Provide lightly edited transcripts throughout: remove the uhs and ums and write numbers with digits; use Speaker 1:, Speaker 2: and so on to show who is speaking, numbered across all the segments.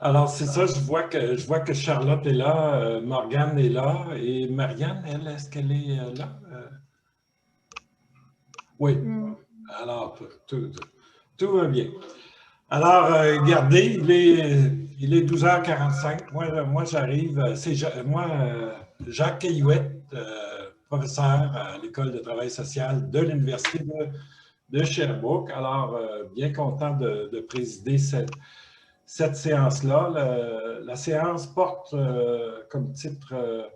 Speaker 1: Alors, c'est ça, je vois que Charlotte est là, Morgane est là, et Marianne, elle, est-ce qu'elle est là? Oui.
Speaker 2: Hmm.
Speaker 1: Alors, tout va bien. Alors, regardez, il est 12h45. Moi j'arrive, Jacques Caillouette, professeur à l'École de travail social de l'Université de Sherbrooke. Alors, bien content de présider cette séance-là. La séance porte comme titre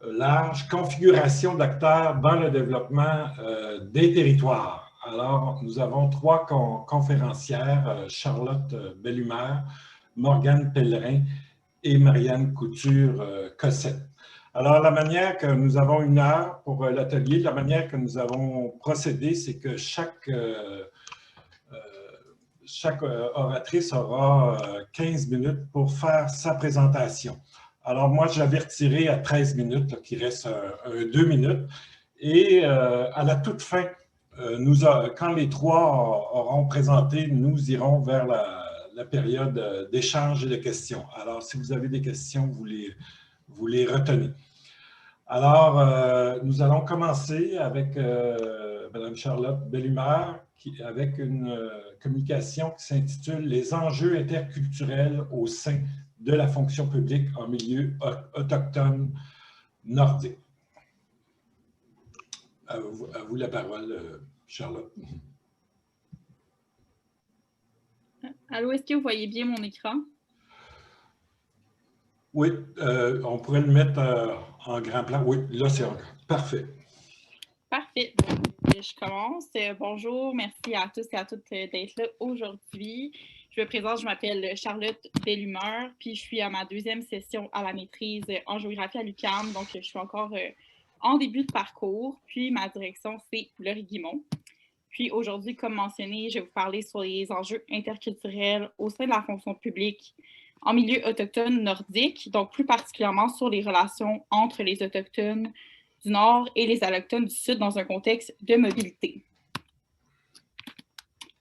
Speaker 1: large configuration d'acteurs dans le développement des territoires. Alors, nous avons trois conférencières, Charlotte Bellumeur, Morgane Pellerin et Marianne Couture-Cossette. Alors, la manière que nous avons 1 heure pour l'atelier, la manière que nous avons procédé, c'est que chaque oratrice aura 15 minutes pour faire sa présentation. Alors, moi, je l'avais retiré à 13 minutes, là, qui reste 2 minutes. Et à la toute fin, quand les trois auront présenté, nous irons vers la période d'échange et de questions. Alors, si vous avez des questions, vous les retenez. Alors, nous allons commencer avec Mme Charlotte Bellumeur, avec une communication qui s'intitule « Les enjeux interculturels au sein de la fonction publique en milieu autochtone nordique ». À vous la parole, Charlotte.
Speaker 2: Allô, est-ce que vous voyez bien mon écran?
Speaker 1: Oui, on pourrait le mettre en grand plan. Oui, là, c'est parfait.
Speaker 2: Parfait. Donc, je commence. Bonjour, merci à tous et à toutes d'être là aujourd'hui. Je me présente, je m'appelle Charlotte Bellumeur, puis je suis à ma 2e session à la maîtrise en géographie à l'UQAM, donc je suis encore en début de parcours, puis ma direction, c'est Fleury-Guimont. Puis aujourd'hui, comme mentionné, je vais vous parler sur les enjeux interculturels au sein de la fonction publique en milieu autochtone nordique, donc plus particulièrement sur les relations entre les Autochtones du Nord et les Allochtones du Sud dans un contexte de mobilité.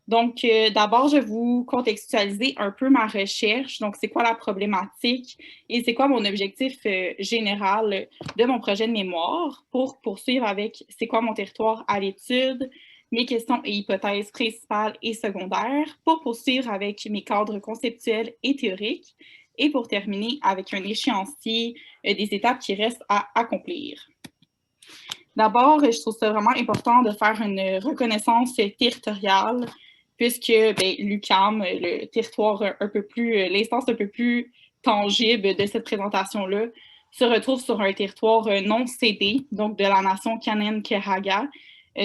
Speaker 2: Donc, d'abord, je vais vous contextualiser un peu ma recherche. Donc, c'est quoi la problématique et c'est quoi mon objectif général de mon projet de mémoire pour poursuivre avec c'est quoi mon territoire à l'étude, mes questions et hypothèses principales et secondaires, pour poursuivre avec mes cadres conceptuels et théoriques et pour terminer avec un échéancier des étapes qui restent à accomplir. D'abord, je trouve ça vraiment important de faire une reconnaissance territoriale puisque l'UQAM, le territoire un peu plus, l'instance un peu plus tangible de cette présentation-là, se retrouve sur un territoire non cédé, donc de la nation Kanen-Keraga,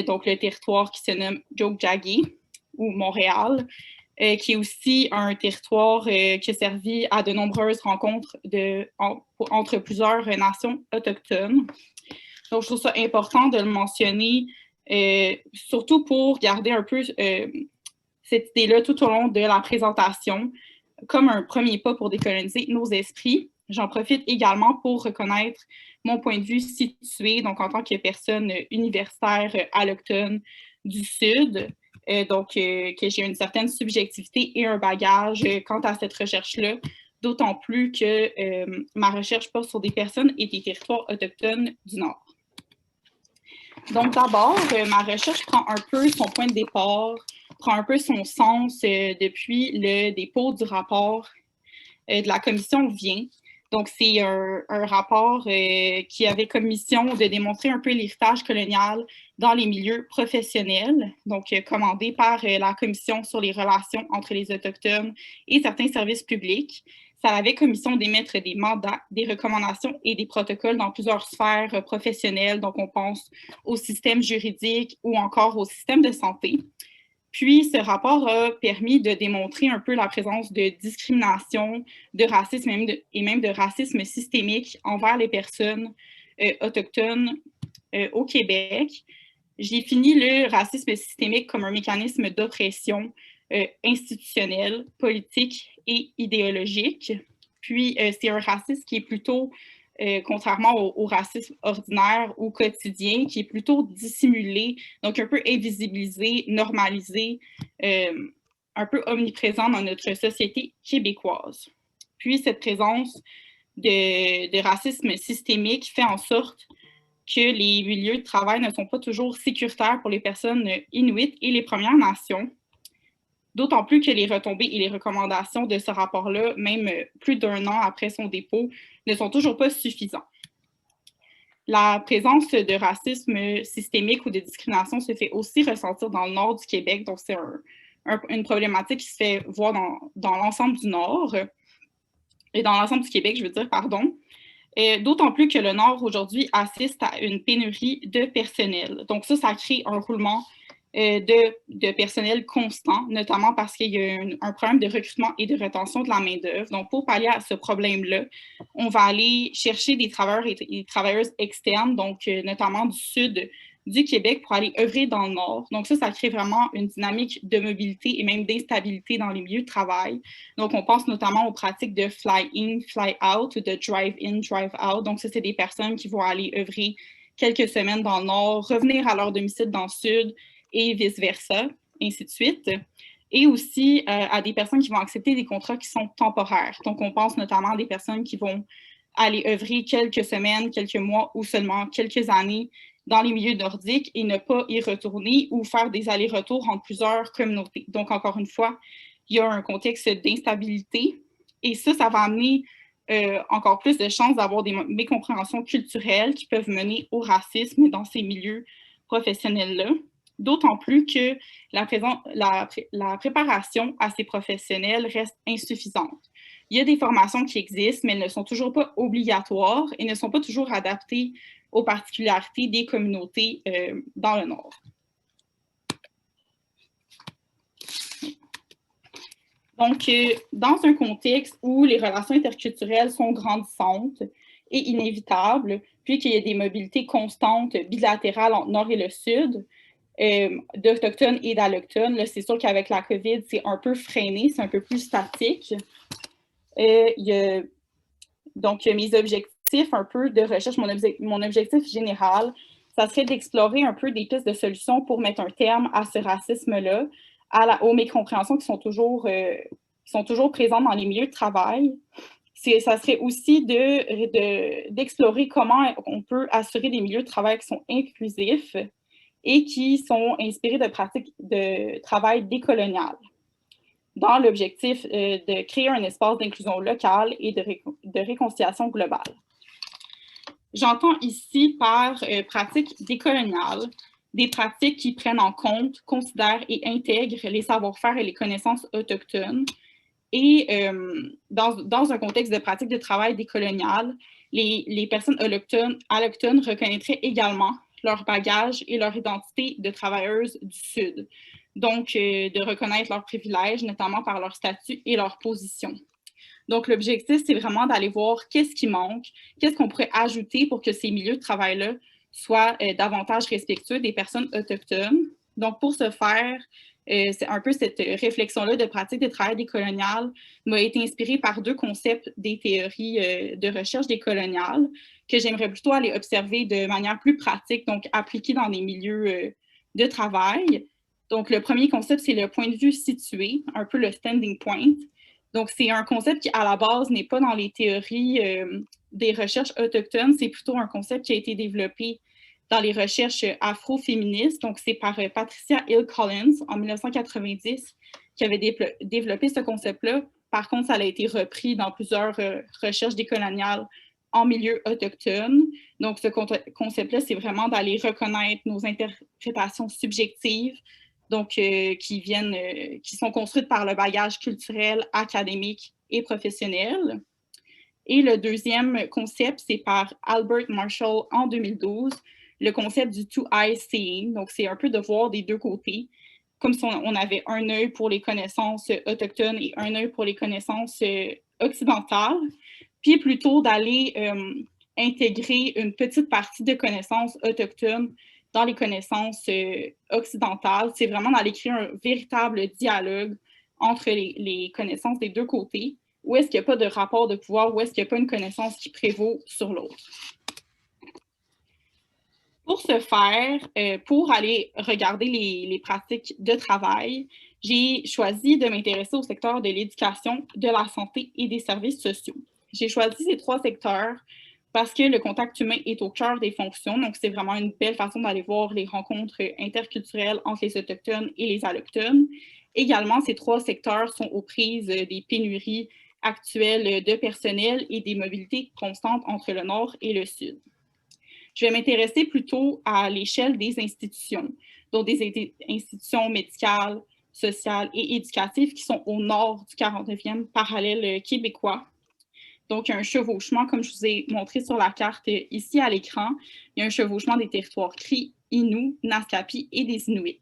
Speaker 2: donc le territoire qui se nomme Tiohtià:ke ou Montréal, qui est aussi un territoire qui a servi à de nombreuses rencontres entre plusieurs nations autochtones. Donc, je trouve ça important de le mentionner, surtout pour garder un peu cette idée-là tout au long de la présentation, comme un premier pas pour décoloniser nos esprits. J'en profite également pour reconnaître mon point de vue situé, donc en tant que personne universitaire allochtone du Sud, que j'ai une certaine subjectivité et un bagage quant à cette recherche-là, d'autant plus que ma recherche porte sur des personnes et des territoires autochtones du Nord. Donc, d'abord, ma recherche prend un peu son point de départ, prend un peu son sens depuis le dépôt du rapport de la commission Vien. Donc, c'est un rapport qui avait comme mission de démontrer un peu l'héritage colonial dans les milieux professionnels, donc commandé par la commission sur les relations entre les Autochtones et certains services publics. Ça avait comme mission d'émettre des mandats, des recommandations et des protocoles dans plusieurs sphères professionnelles. Donc, on pense au système juridique ou encore au système de santé. Puis, ce rapport a permis de démontrer un peu la présence de discrimination, de racisme et même de racisme systémique envers les personnes autochtones au Québec. J'ai fini le racisme systémique comme un mécanisme d'oppression institutionnelle, politique et idéologique. Puis, c'est un racisme qui est plutôt contrairement au racisme ordinaire ou quotidien, qui est plutôt dissimulé, donc un peu invisibilisé, normalisé, un peu omniprésent dans notre société québécoise. Puis cette présence de racisme systémique fait en sorte que les milieux de travail ne sont pas toujours sécuritaires pour les personnes inuites et les Premières Nations, d'autant plus que les retombées et les recommandations de ce rapport-là, même plus d'1 an après son dépôt, ne sont toujours pas suffisants. La présence de racisme systémique ou de discrimination se fait aussi ressentir dans le nord du Québec, donc c'est une problématique qui se fait voir dans l'ensemble du nord, et dans l'ensemble du Québec, je veux dire, pardon. D'autant plus que le Nord, aujourd'hui, assiste à une pénurie de personnel. Donc ça crée un roulement de personnel constant, notamment parce qu'il y a un problème de recrutement et de rétention de la main-d'œuvre. Donc, pour pallier à ce problème-là, on va aller chercher des travailleurs et des travailleuses externes, donc notamment du sud du Québec, pour aller œuvrer dans le Nord. Donc ça crée vraiment une dynamique de mobilité et même d'instabilité dans les milieux de travail. Donc, on pense notamment aux pratiques de fly-in, fly-out ou de drive-in, drive-out. Donc, ça, c'est des personnes qui vont aller œuvrer quelques semaines dans le Nord, revenir à leur domicile dans le Sud et vice-versa, ainsi de suite. Et aussi à des personnes qui vont accepter des contrats qui sont temporaires. Donc, on pense notamment à des personnes qui vont aller œuvrer quelques semaines, quelques mois ou seulement quelques années dans les milieux nordiques et ne pas y retourner ou faire des allers-retours entre plusieurs communautés. Donc, encore une fois, il y a un contexte d'instabilité et ça va amener encore plus de chances d'avoir des mécompréhensions culturelles qui peuvent mener au racisme dans ces milieux professionnels-là. D'autant plus que la préparation à ces professionnels reste insuffisante. Il y a des formations qui existent, mais elles ne sont toujours pas obligatoires et ne sont pas toujours adaptées aux particularités des communautés dans le Nord. Donc, dans un contexte où les relations interculturelles sont grandissantes et inévitables, puis qu'il y a des mobilités constantes bilatérales entre le Nord et le Sud, d'Autochtones et d'Allochtones, c'est sûr qu'avec la COVID, c'est un peu freiné, c'est un peu plus statique. Donc, mes objectifs un peu de recherche, mon objectif général, ça serait d'explorer un peu des pistes de solutions pour mettre un terme à ce racisme-là, aux mécompréhensions qui sont toujours présentes dans les milieux de travail. Ça serait aussi d'explorer comment on peut assurer des milieux de travail qui sont inclusifs et qui sont inspirés de pratiques de travail décoloniales, dans l'objectif de créer un espace d'inclusion locale et de réconciliation globale. J'entends ici par pratiques décoloniales des pratiques qui prennent en compte, considèrent et intègrent les savoir-faire et les connaissances autochtones. Et dans un contexte de pratique de travail décolonial, les personnes allochtones reconnaîtraient également leur bagage et leur identité de travailleuses du Sud. Donc, de reconnaître leurs privilèges, notamment par leur statut et leur position. Donc, l'objectif, c'est vraiment d'aller voir qu'est-ce qui manque, qu'est-ce qu'on pourrait ajouter pour que ces milieux de travail-là soient davantage respectueux des personnes autochtones. Donc, pour ce faire, c'est un peu cette réflexion-là de pratique de travail décolonial m'a été inspirée par 2 concepts des théories de recherche décoloniale que j'aimerais plutôt aller observer de manière plus pratique, donc appliquée dans des milieux de travail. Donc, le premier concept, c'est le point de vue situé, un peu le standing point. Donc, c'est un concept qui, à la base, n'est pas dans les théories des recherches autochtones. C'est plutôt un concept qui a été développé dans les recherches afro-féministes. Donc, c'est par Patricia Hill Collins en 1990 qui avait développé ce concept-là. Par contre, ça a été repris dans plusieurs recherches décoloniales en milieu autochtone. Donc, ce concept-là, c'est vraiment d'aller reconnaître nos interprétations subjectives, donc qui sont construites par le bagage culturel, académique et professionnel. Et le deuxième concept, c'est par Albert Marshall en 2012, le concept du two eye seeing. Donc, c'est un peu de voir des 2 côtés, comme si on avait un œil pour les connaissances autochtones et un œil pour les connaissances occidentales, puis plutôt d'aller intégrer une petite partie de connaissances autochtones dans les connaissances occidentales. C'est vraiment d'aller créer un véritable dialogue entre les connaissances des 2 côtés. Où est-ce qu'il n'y a pas de rapport de pouvoir, où est-ce qu'il n'y a pas une connaissance qui prévaut sur l'autre. Pour ce faire, pour aller regarder les pratiques de travail, j'ai choisi de m'intéresser au secteur de l'éducation, de la santé et des services sociaux. J'ai choisi ces 3 secteurs parce que le contact humain est au cœur des fonctions, donc c'est vraiment une belle façon d'aller voir les rencontres interculturelles entre les Autochtones et les Allochtones. Également, ces 3 secteurs sont aux prises des pénuries actuelles de personnel et des mobilités constantes entre le Nord et le Sud. Je vais m'intéresser plutôt à l'échelle des institutions, donc des institutions médicales, sociales et éducatives qui sont au nord du 49e parallèle québécois. Donc, il y a un chevauchement, comme je vous ai montré sur la carte ici à l'écran, il y a un chevauchement des territoires Cris, Innu, Naskapi et des Inuits.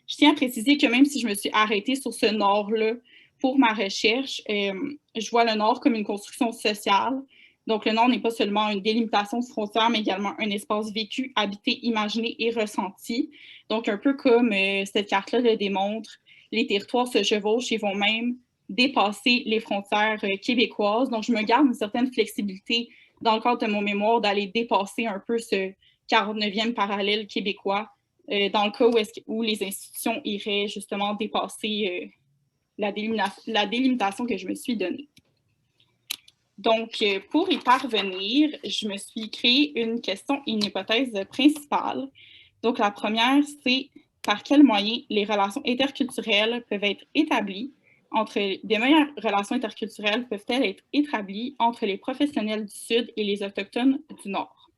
Speaker 2: Je tiens à préciser que même si je me suis arrêtée sur ce nord-là pour ma recherche, je vois le nord comme une construction sociale. Donc, le nord n'est pas seulement une délimitation de frontières, mais également un espace vécu, habité, imaginé et ressenti. Donc, un peu comme cette carte-là le démontre, les territoires se chevauchent et vont même dépasser les frontières québécoises. Donc, je me garde une certaine flexibilité dans le cadre de mon mémoire d'aller dépasser un peu ce 49e parallèle québécois dans le cas où les institutions iraient justement dépasser la délimitation que je me suis donnée. Donc, pour y parvenir, je me suis créé une question et une hypothèse principale. Donc, la première, c'est par quels moyens les relations interculturelles peuvent être établies des meilleures relations interculturelles peuvent-elles être établies entre les professionnels du Sud et les Autochtones du Nord?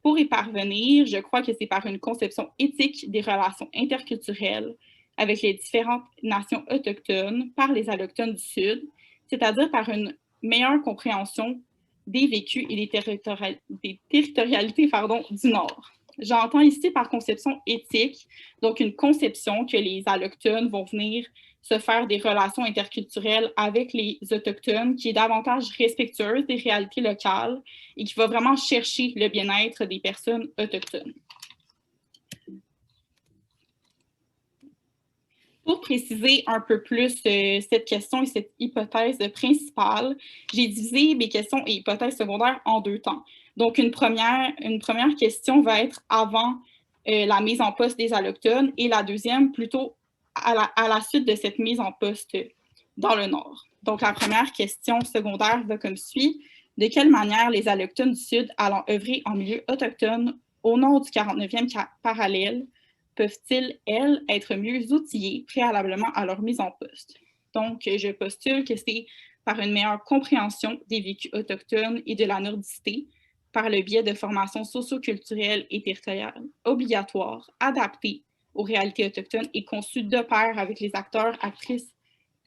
Speaker 2: Pour y parvenir, je crois que c'est par une conception éthique des relations interculturelles avec les différentes nations autochtones par les Allochtones du Sud, c'est-à-dire par une meilleure compréhension des vécus et des territorialités du Nord. J'entends ici par conception éthique, donc une conception que les Allochtones vont venir se faire des relations interculturelles avec les Autochtones qui est davantage respectueuse des réalités locales et qui va vraiment chercher le bien-être des personnes autochtones. Pour préciser un peu plus cette question et cette hypothèse principale, j'ai divisé mes questions et hypothèses secondaires en 2 temps. Donc, une première question va être avant la mise en poste des Allochtones et la deuxième plutôt à la suite de cette mise en poste dans le Nord. Donc, la première question secondaire va comme suit. De quelle manière les Allochtones du Sud allant œuvrer en milieu autochtone au nord du 49e parallèle peuvent-ils, elles, être mieux outillées préalablement à leur mise en poste? Donc, je postule que c'est par une meilleure compréhension des vécus autochtones et de la nordicité, par le biais de formations socio-culturelles et territoriales obligatoires, adaptées aux réalités autochtones et conçues de pair avec les acteurs, actrices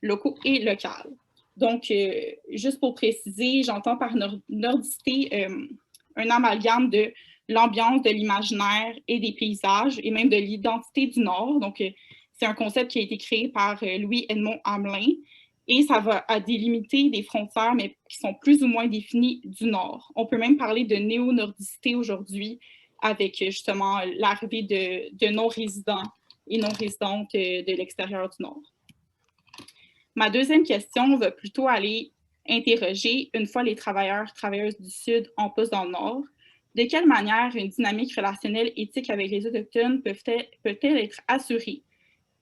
Speaker 2: locaux et locales. Donc, juste pour préciser, j'entends par nordicité un amalgame de l'ambiance, de l'imaginaire et des paysages, et même de l'identité du Nord. Donc, c'est un concept qui a été créé par Louis-Edmond Hamelin, et ça va à délimiter des frontières, mais qui sont plus ou moins définies du Nord. On peut même parler de néo-nordicité aujourd'hui, avec justement l'arrivée de non-résidents et non-résidentes de l'extérieur du Nord. Ma deuxième question va plutôt aller interroger, une fois les travailleuses du Sud en poste dans le Nord, de quelle manière une dynamique relationnelle éthique avec les Autochtones peut-elle être assurée?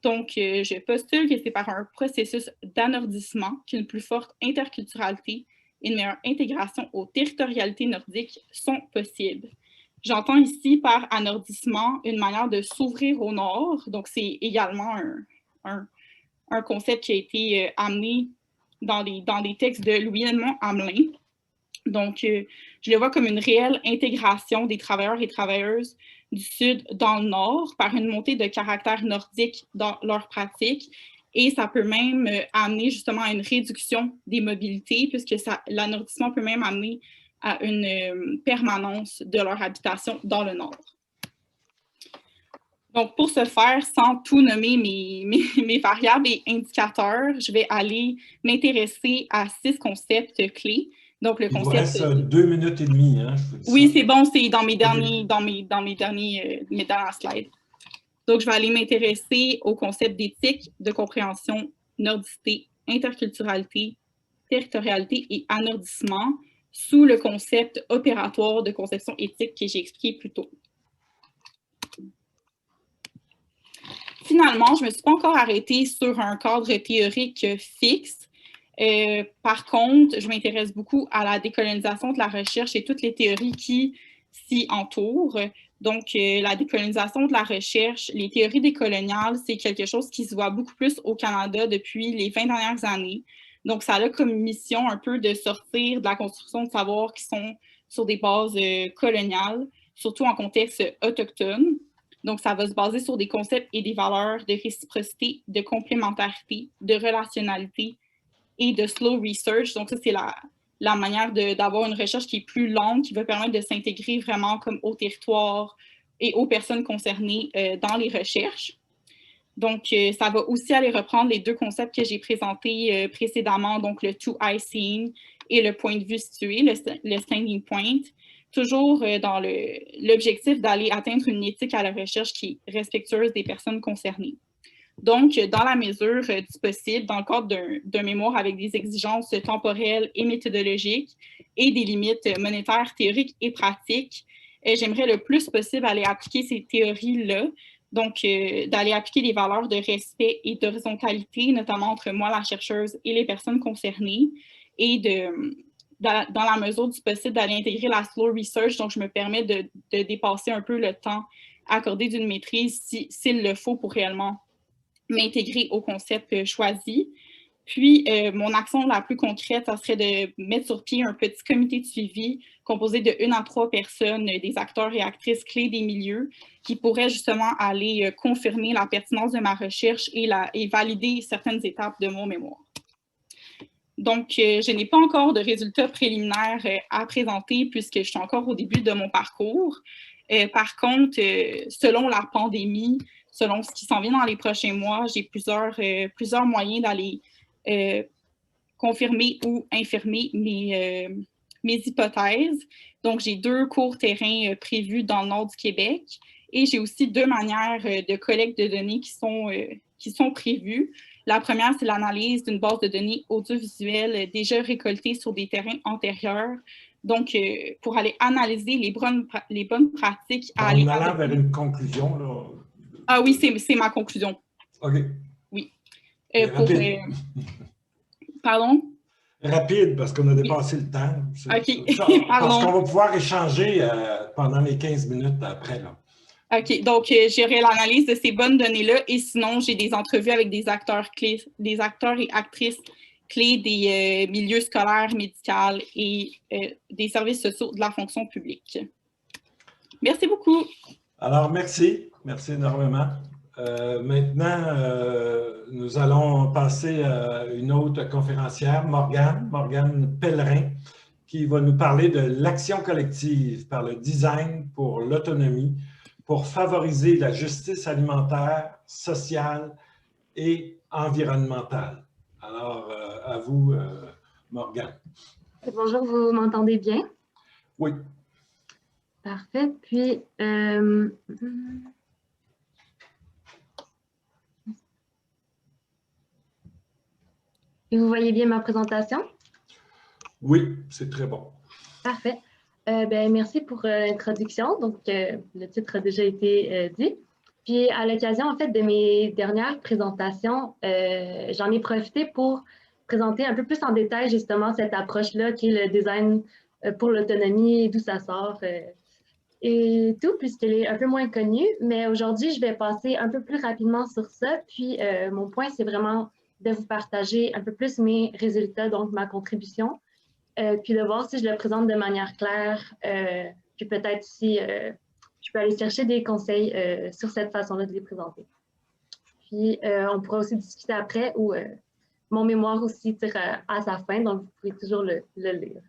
Speaker 2: Donc, je postule que c'est par un processus d'anordissement qu'une plus forte interculturalité et une meilleure intégration aux territorialités nordiques sont possibles. J'entends ici par anordissement une manière de s'ouvrir au Nord, donc c'est également un concept qui a été amené dans des textes de Louis-Edmond Hamelin. Donc, je le vois comme une réelle intégration des travailleurs et travailleuses du Sud dans le Nord par une montée de caractère nordique dans leurs pratiques. Et ça peut même amener justement à une réduction des mobilités, puisque l'anordissement peut même amener à une permanence de leur habitation dans le Nord. Donc, pour ce faire, sans tout nommer mes variables et indicateurs, je vais aller m'intéresser à 6 concepts clés. Donc, le concept.
Speaker 1: Il vous reste 2 minutes et demie, hein?
Speaker 2: Oui, c'est bon, c'est dans mes dernières slides. Donc, je vais aller m'intéresser au concept d'éthique, de compréhension, nordicité, interculturalité, territorialité et anordissement sous le concept opératoire de conception éthique que j'ai expliqué plus tôt. Finalement, je ne me suis pas encore arrêtée sur un cadre théorique fixe. Par contre, je m'intéresse beaucoup à la décolonisation de la recherche et toutes les théories qui s'y entourent. Donc, la décolonisation de la recherche, les théories décoloniales, c'est quelque chose qui se voit beaucoup plus au Canada depuis les 20 dernières années. Donc, ça a comme mission un peu de sortir de la construction de savoirs qui sont sur des bases coloniales, surtout en contexte autochtone. Donc, ça va se baser sur des concepts et des valeurs de réciprocité, de complémentarité, de relationnalité et de slow research. Donc, ça, c'est la manière d'avoir une recherche qui est plus longue, qui va permettre de s'intégrer vraiment comme au territoire et aux personnes concernées dans les recherches. Donc, ça va aussi aller reprendre les deux concepts que j'ai présentés précédemment, donc le two-eye seeing et le point de vue situé, le standing point, toujours dans l'objectif d'aller atteindre une éthique à la recherche qui est respectueuse des personnes concernées. Donc, dans la mesure du possible, dans le cadre d'un mémoire avec des exigences temporelles et méthodologiques et des limites monétaires, théoriques et pratiques, j'aimerais le plus possible aller appliquer ces théories-là, donc d'aller appliquer des valeurs de respect et d'horizontalité, notamment entre moi, la chercheuse, et les personnes concernées, et dans la mesure du possible, d'aller intégrer la slow research, donc je me permets de dépasser un peu le temps accordé d'une maîtrise s'il le faut pour réellement m'intégrer au concept choisi. Puis, mon action la plus concrète, ça serait de mettre sur pied un petit comité de suivi composé de 1 à 3 personnes, des acteurs et actrices clés des milieux, qui pourraient justement aller confirmer la pertinence de ma recherche et valider certaines étapes de mon mémoire. Donc, je n'ai pas encore de résultats préliminaires à présenter puisque je suis encore au début de mon parcours. Par contre, selon la pandémie, selon ce qui s'en vient dans les prochains mois, j'ai plusieurs moyens d'aller confirmer ou infirmer mes hypothèses. Donc, j'ai 2 cours terrain prévus dans le nord du Québec et j'ai aussi 2 manières de collecte de données qui sont prévues. La première, c'est l'analyse d'une base de données audiovisuelles déjà récoltées sur des terrains antérieurs. Donc, pour aller analyser les bonnes pratiques.
Speaker 1: En allant vers une conclusion, là.
Speaker 2: Ah oui, c'est ma conclusion.
Speaker 1: OK.
Speaker 2: Oui.
Speaker 1: Pardon? Rapide, parce qu'on a dépassé le temps.
Speaker 2: OK.
Speaker 1: Parce qu'on va pouvoir échanger pendant les 15 minutes après, là.
Speaker 2: OK. Donc, j'aurai l'analyse de ces bonnes données-là et sinon, j'ai des entrevues avec des acteurs clés, des acteurs et actrices clés des milieux scolaires, médicaux et des services sociaux de la fonction publique. Merci beaucoup. Alors, merci. Merci énormément. Maintenant, nous allons passer à une autre conférencière, Morgane Pellerin, qui va nous parler de l'action collective par le design pour l'autonomie, pour favoriser la justice alimentaire, sociale et environnementale. Alors, à vous, Morgane.
Speaker 3: Bonjour, vous m'entendez bien?
Speaker 1: Oui.
Speaker 3: Parfait. Puis, vous voyez bien ma présentation?
Speaker 1: Oui, c'est très bon.
Speaker 3: Parfait. Merci pour l'introduction. Donc, le titre a déjà été dit. Puis, à l'occasion, en fait, de mes dernières présentations, j'en ai profité pour présenter un peu plus en détail, justement, cette approche-là qui est le design pour l'autonomie, d'où ça sort et tout, puisqu'elle est un peu moins connue. Mais aujourd'hui, je vais passer un peu plus rapidement sur ça. Puis, mon point, c'est vraiment de vous partager un peu plus mes résultats, donc ma contribution, puis de voir si je le présente de manière claire, puis peut-être si je peux aller chercher des conseils sur cette façon-là de les présenter. Puis, on pourra aussi discuter après où mon mémoire aussi tire à sa fin, donc vous pouvez toujours le lire.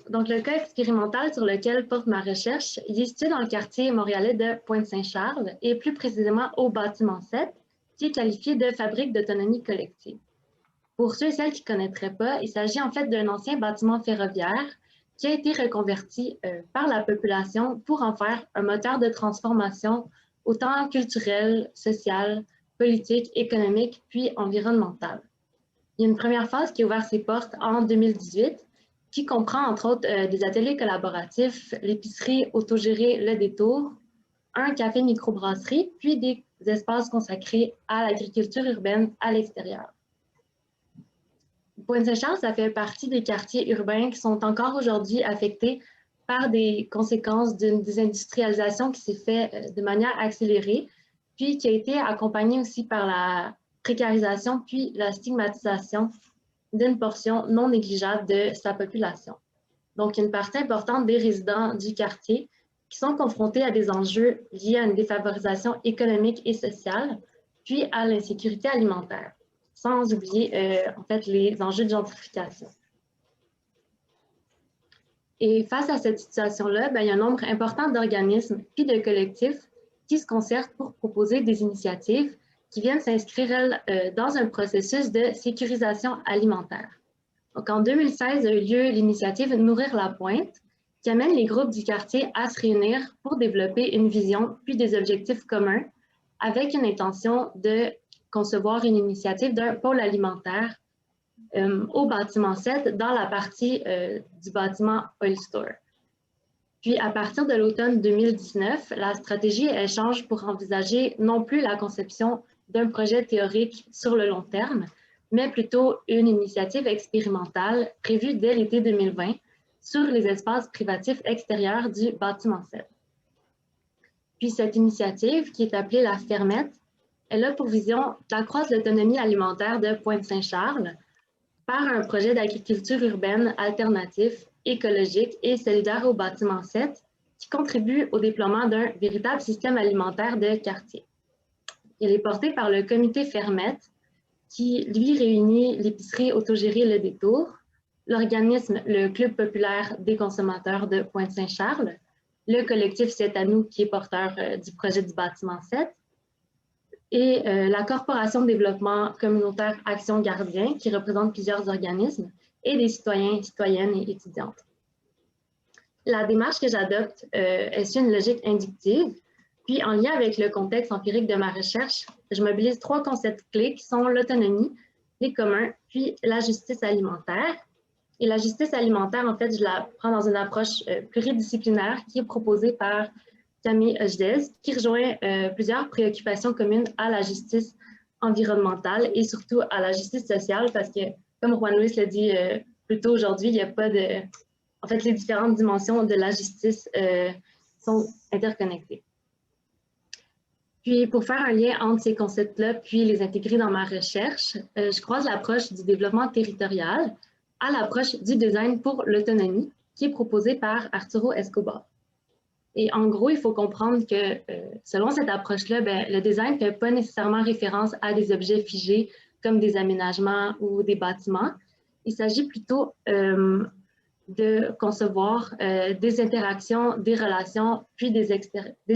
Speaker 3: Donc, le cas expérimental sur lequel porte ma recherche, il est situé dans le quartier montréalais de Pointe-Saint-Charles et plus précisément au bâtiment 7, qui est qualifié de fabrique d'autonomie collective. Pour ceux et celles qui ne connaîtraient pas, il s'agit en fait d'un ancien bâtiment ferroviaire qui a été reconverti par la population pour en faire un moteur de transformation autant culturel, social, politique, économique, puis environnemental. Il y a une première phase qui a ouvert ses portes en 2018, qui comprend entre autres des ateliers collaboratifs, l'épicerie autogérée Le Détour, un café microbrasserie, puis des espaces consacrés à l'agriculture urbaine à l'extérieur. Pointe-Saint-Charles, ça fait partie des quartiers urbains qui sont encore aujourd'hui affectés par des conséquences d'une désindustrialisation qui s'est faite de manière accélérée, puis qui a été accompagnée aussi par la précarisation puis la stigmatisation d'une portion non négligeable de sa population. Donc, une partie importante des résidents du quartier qui sont confrontés à des enjeux liés à une défavorisation économique et sociale, puis à l'insécurité alimentaire, sans oublier en fait les enjeux de gentrification. Et face à cette situation-là, il y a un nombre important d'organismes puis de collectifs qui se concertent pour proposer des initiatives qui viennent s'inscrire dans un processus de sécurisation alimentaire. Donc, en 2016 a eu lieu l'initiative Nourrir la Pointe, qui amène les groupes du quartier à se réunir pour développer une vision puis des objectifs communs avec une intention de concevoir une initiative d'un pôle alimentaire au bâtiment 7 dans la partie du bâtiment Oil Store. Puis, à partir de l'automne 2019, la stratégie elle change pour envisager non plus la conception d'un projet théorique sur le long terme, mais plutôt une initiative expérimentale prévue dès l'été 2020 sur les espaces privatifs extérieurs du bâtiment 7. Puis cette initiative, qui est appelée la Fermette, elle a pour vision d'accroître l'autonomie alimentaire de Pointe-Saint-Charles par un projet d'agriculture urbaine alternatif, écologique et solidaire au bâtiment 7 qui contribue au déploiement d'un véritable système alimentaire de quartier. Il est porté par le comité Fermette qui, lui, réunit l'épicerie autogérée Le Détour, l'organisme Le Club populaire des consommateurs de Pointe-Saint-Charles, le collectif C'est à nous qui est porteur du projet du bâtiment 7 et la Corporation de développement communautaire Action Gardien qui représente plusieurs organismes et des citoyens, citoyennes et étudiantes. La démarche que j'adopte est sur une logique inductive, puis en lien avec le contexte empirique de ma recherche, je mobilise 3 concepts clés qui sont l'autonomie, les communs, puis la justice alimentaire. Et la justice alimentaire, en fait, je la prends dans une approche pluridisciplinaire qui est proposée par Camille Hochdez, qui rejoint plusieurs préoccupations communes à la justice environnementale et surtout à la justice sociale, parce que, comme Juan-Luis l'a dit plus tôt aujourd'hui, il n'y a pas de... En fait, les différentes dimensions de la justice sont interconnectées. Puis, pour faire un lien entre ces concepts-là, puis les intégrer dans ma recherche, je croise l'approche du développement territorial à l'approche du design pour l'autonomie, qui est proposée par Arturo Escobar. Et en gros, il faut comprendre que selon cette approche-là, le design ne fait pas nécessairement référence à des objets figés comme des aménagements ou des bâtiments. Il s'agit plutôt de concevoir des interactions, des relations, puis des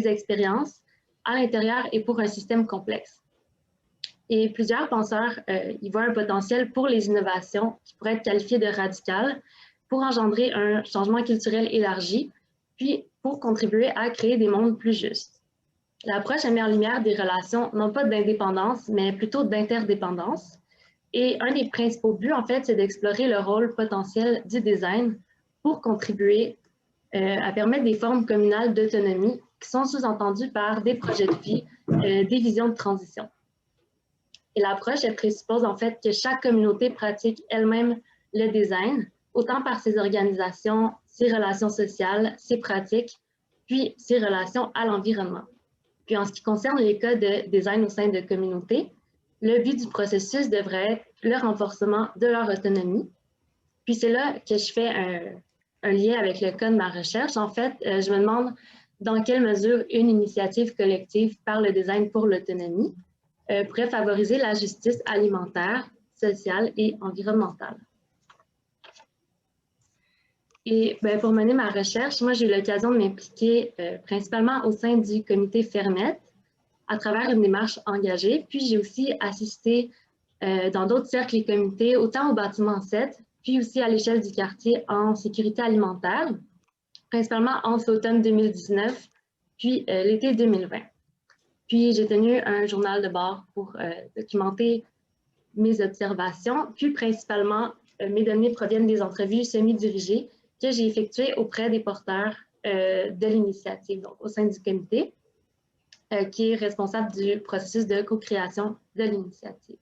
Speaker 3: expériences à l'intérieur et pour un système complexe. Et plusieurs penseurs y voient un potentiel pour les innovations qui pourraient être qualifiées de radicales pour engendrer un changement culturel élargi, puis pour contribuer à créer des mondes plus justes. L'approche met en lumière des relations, non pas d'indépendance, mais plutôt d'interdépendance. Et un des principaux buts, en fait, c'est d'explorer le rôle potentiel du design pour contribuer à permettre des formes communales d'autonomie qui sont sous-entendues par des projets de vie, des visions de transition. Et l'approche, elle présuppose en fait que chaque communauté pratique elle-même le design, autant par ses organisations, ses relations sociales, ses pratiques, puis ses relations à l'environnement. Puis en ce qui concerne les cas de design au sein de communautés, le but du processus devrait être le renforcement de leur autonomie. Puis c'est là que je fais un lien avec le cas de ma recherche. En fait, je me demande dans quelle mesure une initiative collective par le design pour l'autonomie pourrait favoriser la justice alimentaire, sociale et environnementale. Et pour mener ma recherche, moi j'ai eu l'occasion de m'impliquer principalement au sein du comité Fermette à travers une démarche engagée. Puis j'ai aussi assisté dans d'autres cercles et comités, autant au bâtiment 7, puis aussi à l'échelle du quartier en sécurité alimentaire, principalement entre l'automne 2019 puis l'été 2020. Puis j'ai tenu un journal de bord pour documenter mes observations, puis principalement mes données proviennent des entrevues semi-dirigées que j'ai effectuées auprès des porteurs de l'initiative, donc au sein du comité. qui est responsable du processus de co-création de l'initiative.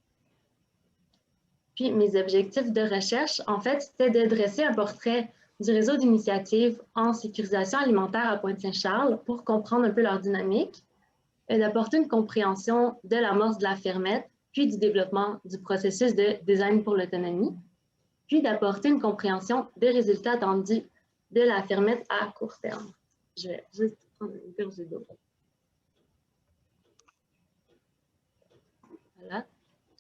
Speaker 3: Puis mes objectifs de recherche, en fait, c'était de dresser un portrait du réseau d'initiatives en sécurisation alimentaire à Pointe-Saint-Charles pour comprendre un peu leur dynamique, et d'apporter une compréhension de l'amorce de la fermette, puis du développement du processus de design pour l'autonomie, puis d'apporter une compréhension des résultats attendus de la fermette à court terme. Je vais juste prendre une gorgée d'eau. Voilà.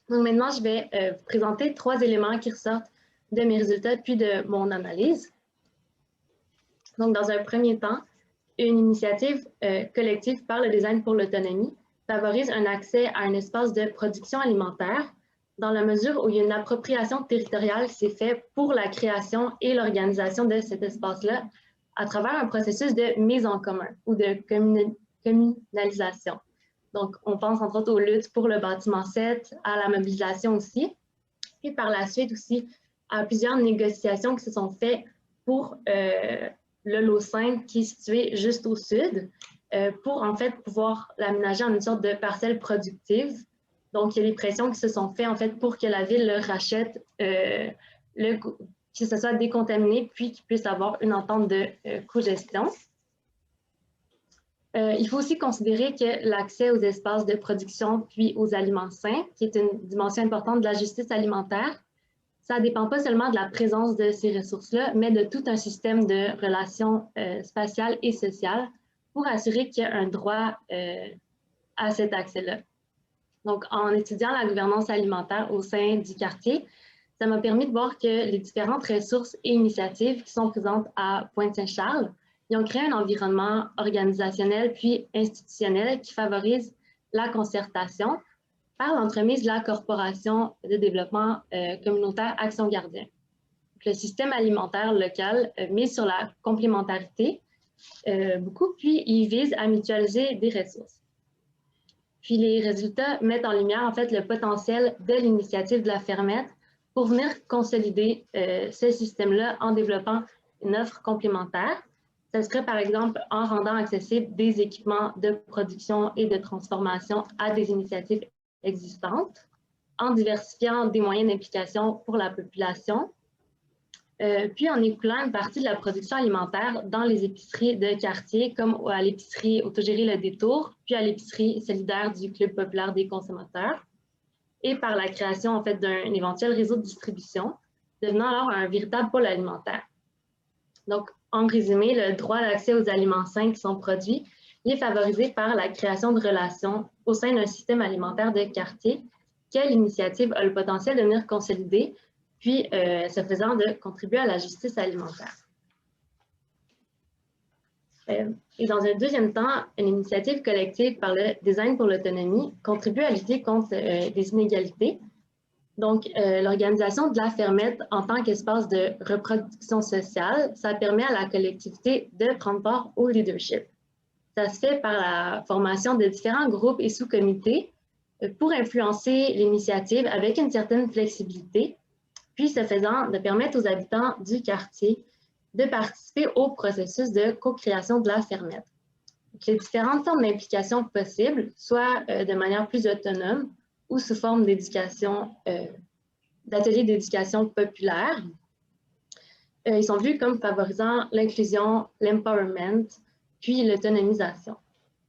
Speaker 3: Donc maintenant, je vais vous présenter 3 éléments qui ressortent de mes résultats puis de mon analyse. Donc, dans un premier temps, une initiative collective par le design pour l'autonomie favorise un accès à un espace de production alimentaire dans la mesure où il y a une appropriation territoriale qui s'est faite pour la création et l'organisation de cet espace-là à travers un processus de mise en commun ou de communalisation. Donc, on pense entre autres aux luttes pour le bâtiment 7, à la mobilisation aussi, puis par la suite aussi à plusieurs négociations qui se sont faites pour le lot 5 qui est situé juste au sud, pour en fait pouvoir l'aménager en une sorte de parcelle productive. Donc, il y a des pressions qui se sont faites en fait pour que la ville le rachète, que ce soit décontaminé, puis qu'il puisse avoir une entente de co-gestion. Il faut aussi considérer que l'accès aux espaces de production puis aux aliments sains, qui est une dimension importante de la justice alimentaire, ça ne dépend pas seulement de la présence de ces ressources-là, mais de tout un système de relations spatiales et sociales pour assurer qu'il y a un droit à cet accès-là. Donc, en étudiant la gouvernance alimentaire au sein du quartier, ça m'a permis de voir que les différentes ressources et initiatives qui sont présentes à Pointe-Saint-Charles, ils ont créé un environnement organisationnel puis institutionnel qui favorise la concertation par l'entremise de la Corporation de développement communautaire Action Gardien. Le système alimentaire local mise sur la complémentarité beaucoup, puis il vise à mutualiser des ressources. Puis les résultats mettent en lumière en fait le potentiel de l'initiative de la fermette pour venir consolider ce système-là en développant une offre complémentaire. Ça serait par exemple en rendant accessibles des équipements de production et de transformation à des initiatives existantes, en diversifiant des moyens d'implication pour la population, puis en écoulant une partie de la production alimentaire dans les épiceries de quartier, comme à l'épicerie Autogérée Le Détour, puis à l'épicerie solidaire du Club populaire des consommateurs, et par la création en fait, d'un éventuel réseau de distribution, devenant alors un véritable pôle alimentaire. Donc, en résumé, le droit d'accès aux aliments sains qui sont produits il est favorisé par la création de relations au sein d'un système alimentaire de quartier que l'initiative a le potentiel de venir consolider, puis se faisant de contribuer à la justice alimentaire. Et dans un deuxième temps, une initiative collective par le design pour l'autonomie contribue à lutter contre des inégalités. Donc, l'organisation de la fermette en tant qu'espace de reproduction sociale, ça permet à la collectivité de prendre part au leadership. Ça se fait par la formation de différents groupes et sous-comités pour influencer l'initiative avec une certaine flexibilité, puis ce faisant de permettre aux habitants du quartier de participer au processus de co-création de la fermette. Donc, les différentes formes d'implication possibles, soit de manière plus autonome ou sous forme d'éducation, d'ateliers d'éducation populaire, ils sont vus comme favorisant l'inclusion, l'empowerment, puis l'autonomisation.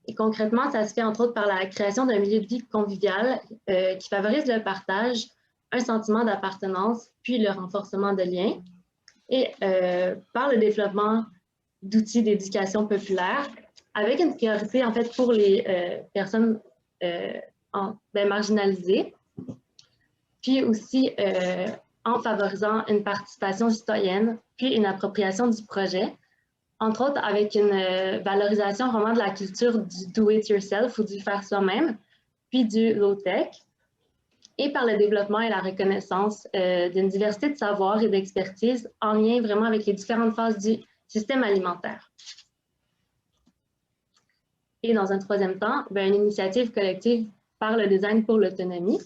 Speaker 3: Et concrètement, ça se fait entre autres par la création d'un milieu de vie convivial qui favorise le partage, un sentiment d'appartenance, puis le renforcement de liens, et par le développement d'outils d'éducation populaire, avec une priorité en fait pour les personnes marginalisées, puis aussi en favorisant une participation citoyenne, puis une appropriation du projet, entre autres avec une valorisation vraiment de la culture du do-it-yourself ou du faire soi-même, puis du low-tech, et par le développement et la reconnaissance d'une diversité de savoirs et d'expertise en lien vraiment avec les différentes phases du système alimentaire. Et dans un troisième temps, une initiative collective par le design pour l'autonomie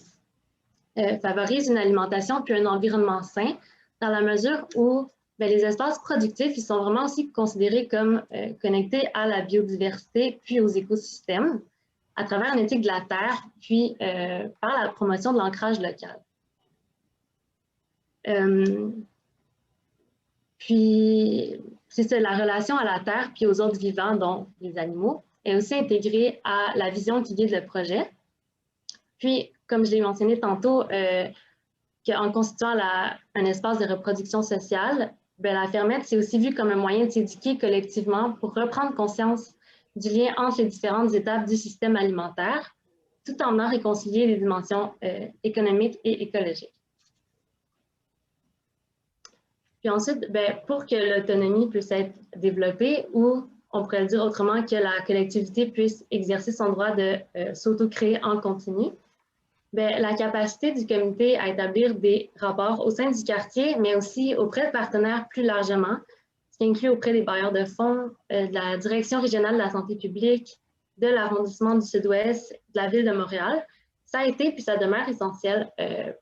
Speaker 3: favorise une alimentation puis un environnement sain dans la mesure où les espaces productifs ils sont vraiment aussi considérés comme connectés à la biodiversité puis aux écosystèmes. à travers une éthique de la terre, puis par la promotion de l'ancrage local. Puis, c'est ça, la relation à la terre puis aux autres vivants, dont les animaux, est aussi intégrée à la vision qui guide le projet. Puis, comme je l'ai mentionné tantôt, qu'en constituant un espace de reproduction sociale, la fermette, c'est aussi vu comme un moyen de s'éduquer collectivement pour reprendre conscience du lien entre les différentes étapes du système alimentaire, tout en venant réconcilier les dimensions économiques et écologiques. Puis ensuite, pour que l'autonomie puisse être développée, ou on pourrait le dire autrement, que la collectivité puisse exercer son droit de s'auto-créer en continu, la capacité du comité à établir des rapports au sein du quartier, mais aussi auprès de partenaires plus largement, ce qui inclut auprès des bailleurs de fonds, de la Direction régionale de la santé publique, de l'arrondissement du Sud-Ouest, de la Ville de Montréal, ça a été puis ça demeure essentiel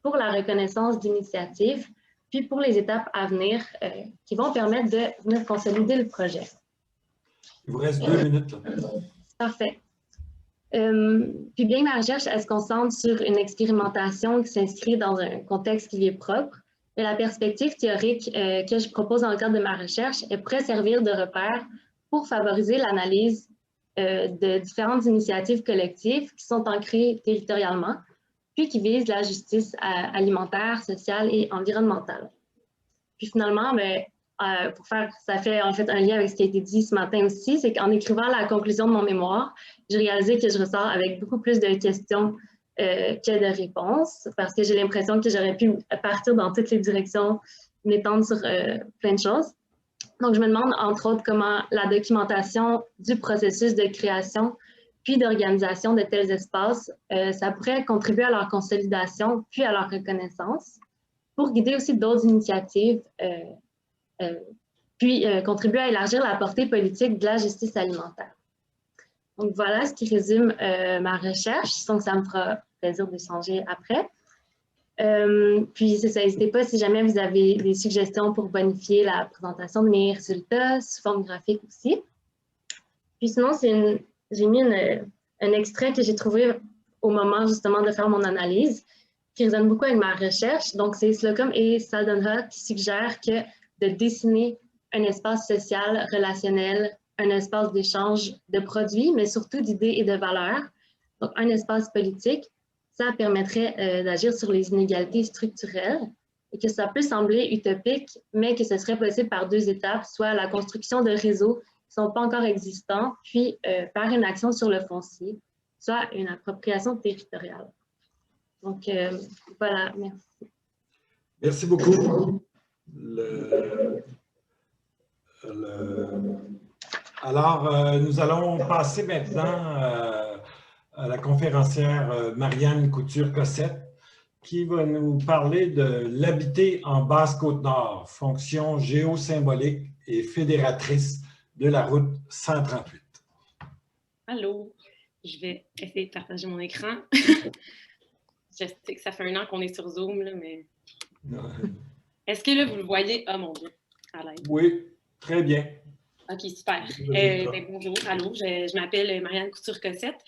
Speaker 3: pour la reconnaissance d'initiatives, puis pour les étapes à venir qui vont permettre de venir consolider le projet.
Speaker 1: Il vous reste 2 minutes. Là.
Speaker 3: Parfait. Puis bien que ma recherche, elle se concentre sur une expérimentation qui s'inscrit dans un contexte qui lui est propre, mais la perspective théorique que je propose dans le cadre de ma recherche, elle pourrait servir de repère pour favoriser l'analyse de différentes initiatives collectives qui sont ancrées territorialement, puis qui visent la justice alimentaire, sociale et environnementale. Puis finalement, ça fait en fait un lien avec ce qui a été dit ce matin aussi, c'est qu'en écrivant la conclusion de mon mémoire, j'ai réalisé que je ressors avec beaucoup plus de questions que de réponses, parce que j'ai l'impression que j'aurais pu partir dans toutes les directions, m'étendre sur plein de choses. Donc, je me demande, entre autres, comment la documentation du processus de création puis d'organisation de tels espaces, ça pourrait contribuer à leur consolidation puis à leur reconnaissance, pour guider aussi d'autres initiatives, puis contribuer à élargir la portée politique de la justice alimentaire. Donc voilà ce qui résume ma recherche, donc ça me fera plaisir d'échanger après. Puis c'est ça, n'hésitez pas si jamais vous avez des suggestions pour bonifier la présentation de mes résultats, sous forme graphique aussi. Puis sinon, j'ai mis un extrait que j'ai trouvé au moment justement de faire mon analyse, qui résonne beaucoup avec ma recherche. Donc c'est Slocum et Saldenha qui suggèrent que de dessiner un espace social, relationnel, un espace d'échange de produits, mais surtout d'idées et de valeurs, donc un espace politique, ça permettrait d'agir sur les inégalités structurelles et que ça peut sembler utopique, mais que ce serait possible par 2 étapes, soit la construction de réseaux qui ne sont pas encore existants, puis par une action sur le foncier, soit une appropriation territoriale. Donc voilà, merci.
Speaker 1: Merci beaucoup. Alors, nous allons passer maintenant à la conférencière Marianne Couture-Cossette, qui va nous parler de l'habiter en Basse-Côte-Nord, fonction géosymbolique et fédératrice de la route 138.
Speaker 4: Allô, je vais essayer de partager mon écran. Je sais que ça fait 1 an qu'on est sur Zoom, là, mais... Est-ce que là, vous le voyez? Oh mon Dieu, à l'aide.
Speaker 1: Oui, très bien.
Speaker 4: OK, super. Bonjour, allô, je m'appelle Marianne Couture-Cossette.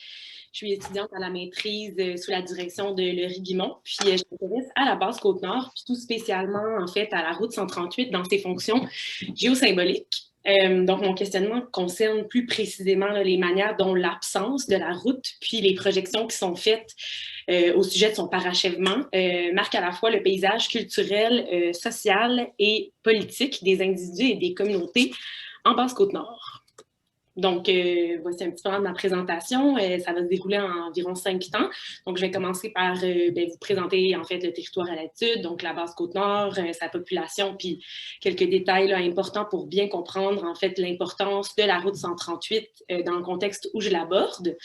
Speaker 4: Je suis étudiante à la maîtrise sous la direction de Laurie Guimont. Puis je m'intéresse à la Basse-Côte-Nord, puis tout spécialement, en fait, à la route 138 dans ses fonctions géosymboliques. Donc, mon questionnement concerne plus précisément là, les manières dont l'absence de la route, puis les projections qui sont faites au sujet de son parachèvement, marquent à la fois le paysage culturel, social et politique des individus et des communautés en Basse-Côte-Nord. Donc, voici un petit peu de ma présentation. Ça va se dérouler en environ 5 temps. Donc, je vais commencer par vous présenter en fait le territoire à l'étude, donc la Basse-Côte-Nord, sa population, puis quelques détails là, importants pour bien comprendre en fait l'importance de la route 138 dans le contexte où je l'aborde.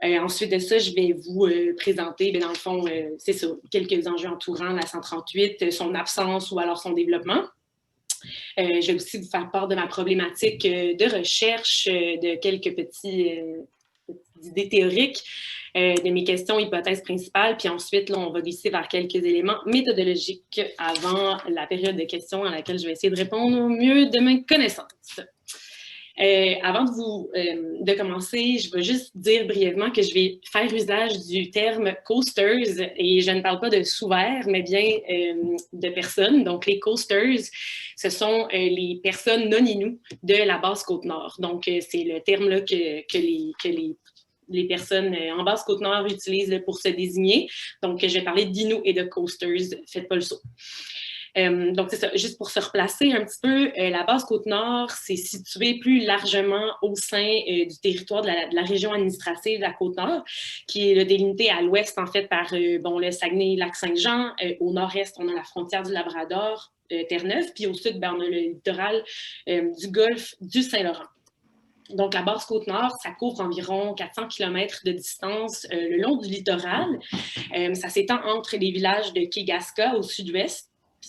Speaker 4: Ensuite de ça, je vais vous présenter, dans le fond, c'est ça, quelques enjeux entourant la 138, son absence ou alors son développement. Je vais aussi vous faire part de ma problématique de recherche, de quelques petites idées théoriques, de mes questions, hypothèses principales, puis ensuite, là, on va glisser vers quelques éléments méthodologiques avant la période de questions à laquelle je vais essayer de répondre au mieux de mes connaissances. Avant de commencer, je vais juste dire brièvement que je vais faire usage du terme « coasters » et je ne parle pas de sous-verts, mais bien de personnes. Donc, les coasters, ce sont les personnes non-Innu de la Basse-Côte-Nord. Donc, c'est le terme-là que les personnes en Basse-Côte-Nord utilisent pour se désigner. Donc, je vais parler d'Innu et de coasters. Faites pas le saut. Donc, c'est ça, juste pour se replacer un petit peu, la Basse-Côte-Nord s'est située plus largement au sein du territoire de la région administrative de la Côte-Nord, qui est délimitée à l'ouest, en fait, par le Saguenay-Lac-Saint-Jean. Au nord-est, on a la frontière du Labrador, Terre-Neuve, puis au sud, on a le littoral du golfe du Saint-Laurent. Donc, la Basse-Côte-Nord, ça couvre environ 400 km de distance le long du littoral. Ça s'étend entre les villages de Kegaska au sud-ouest.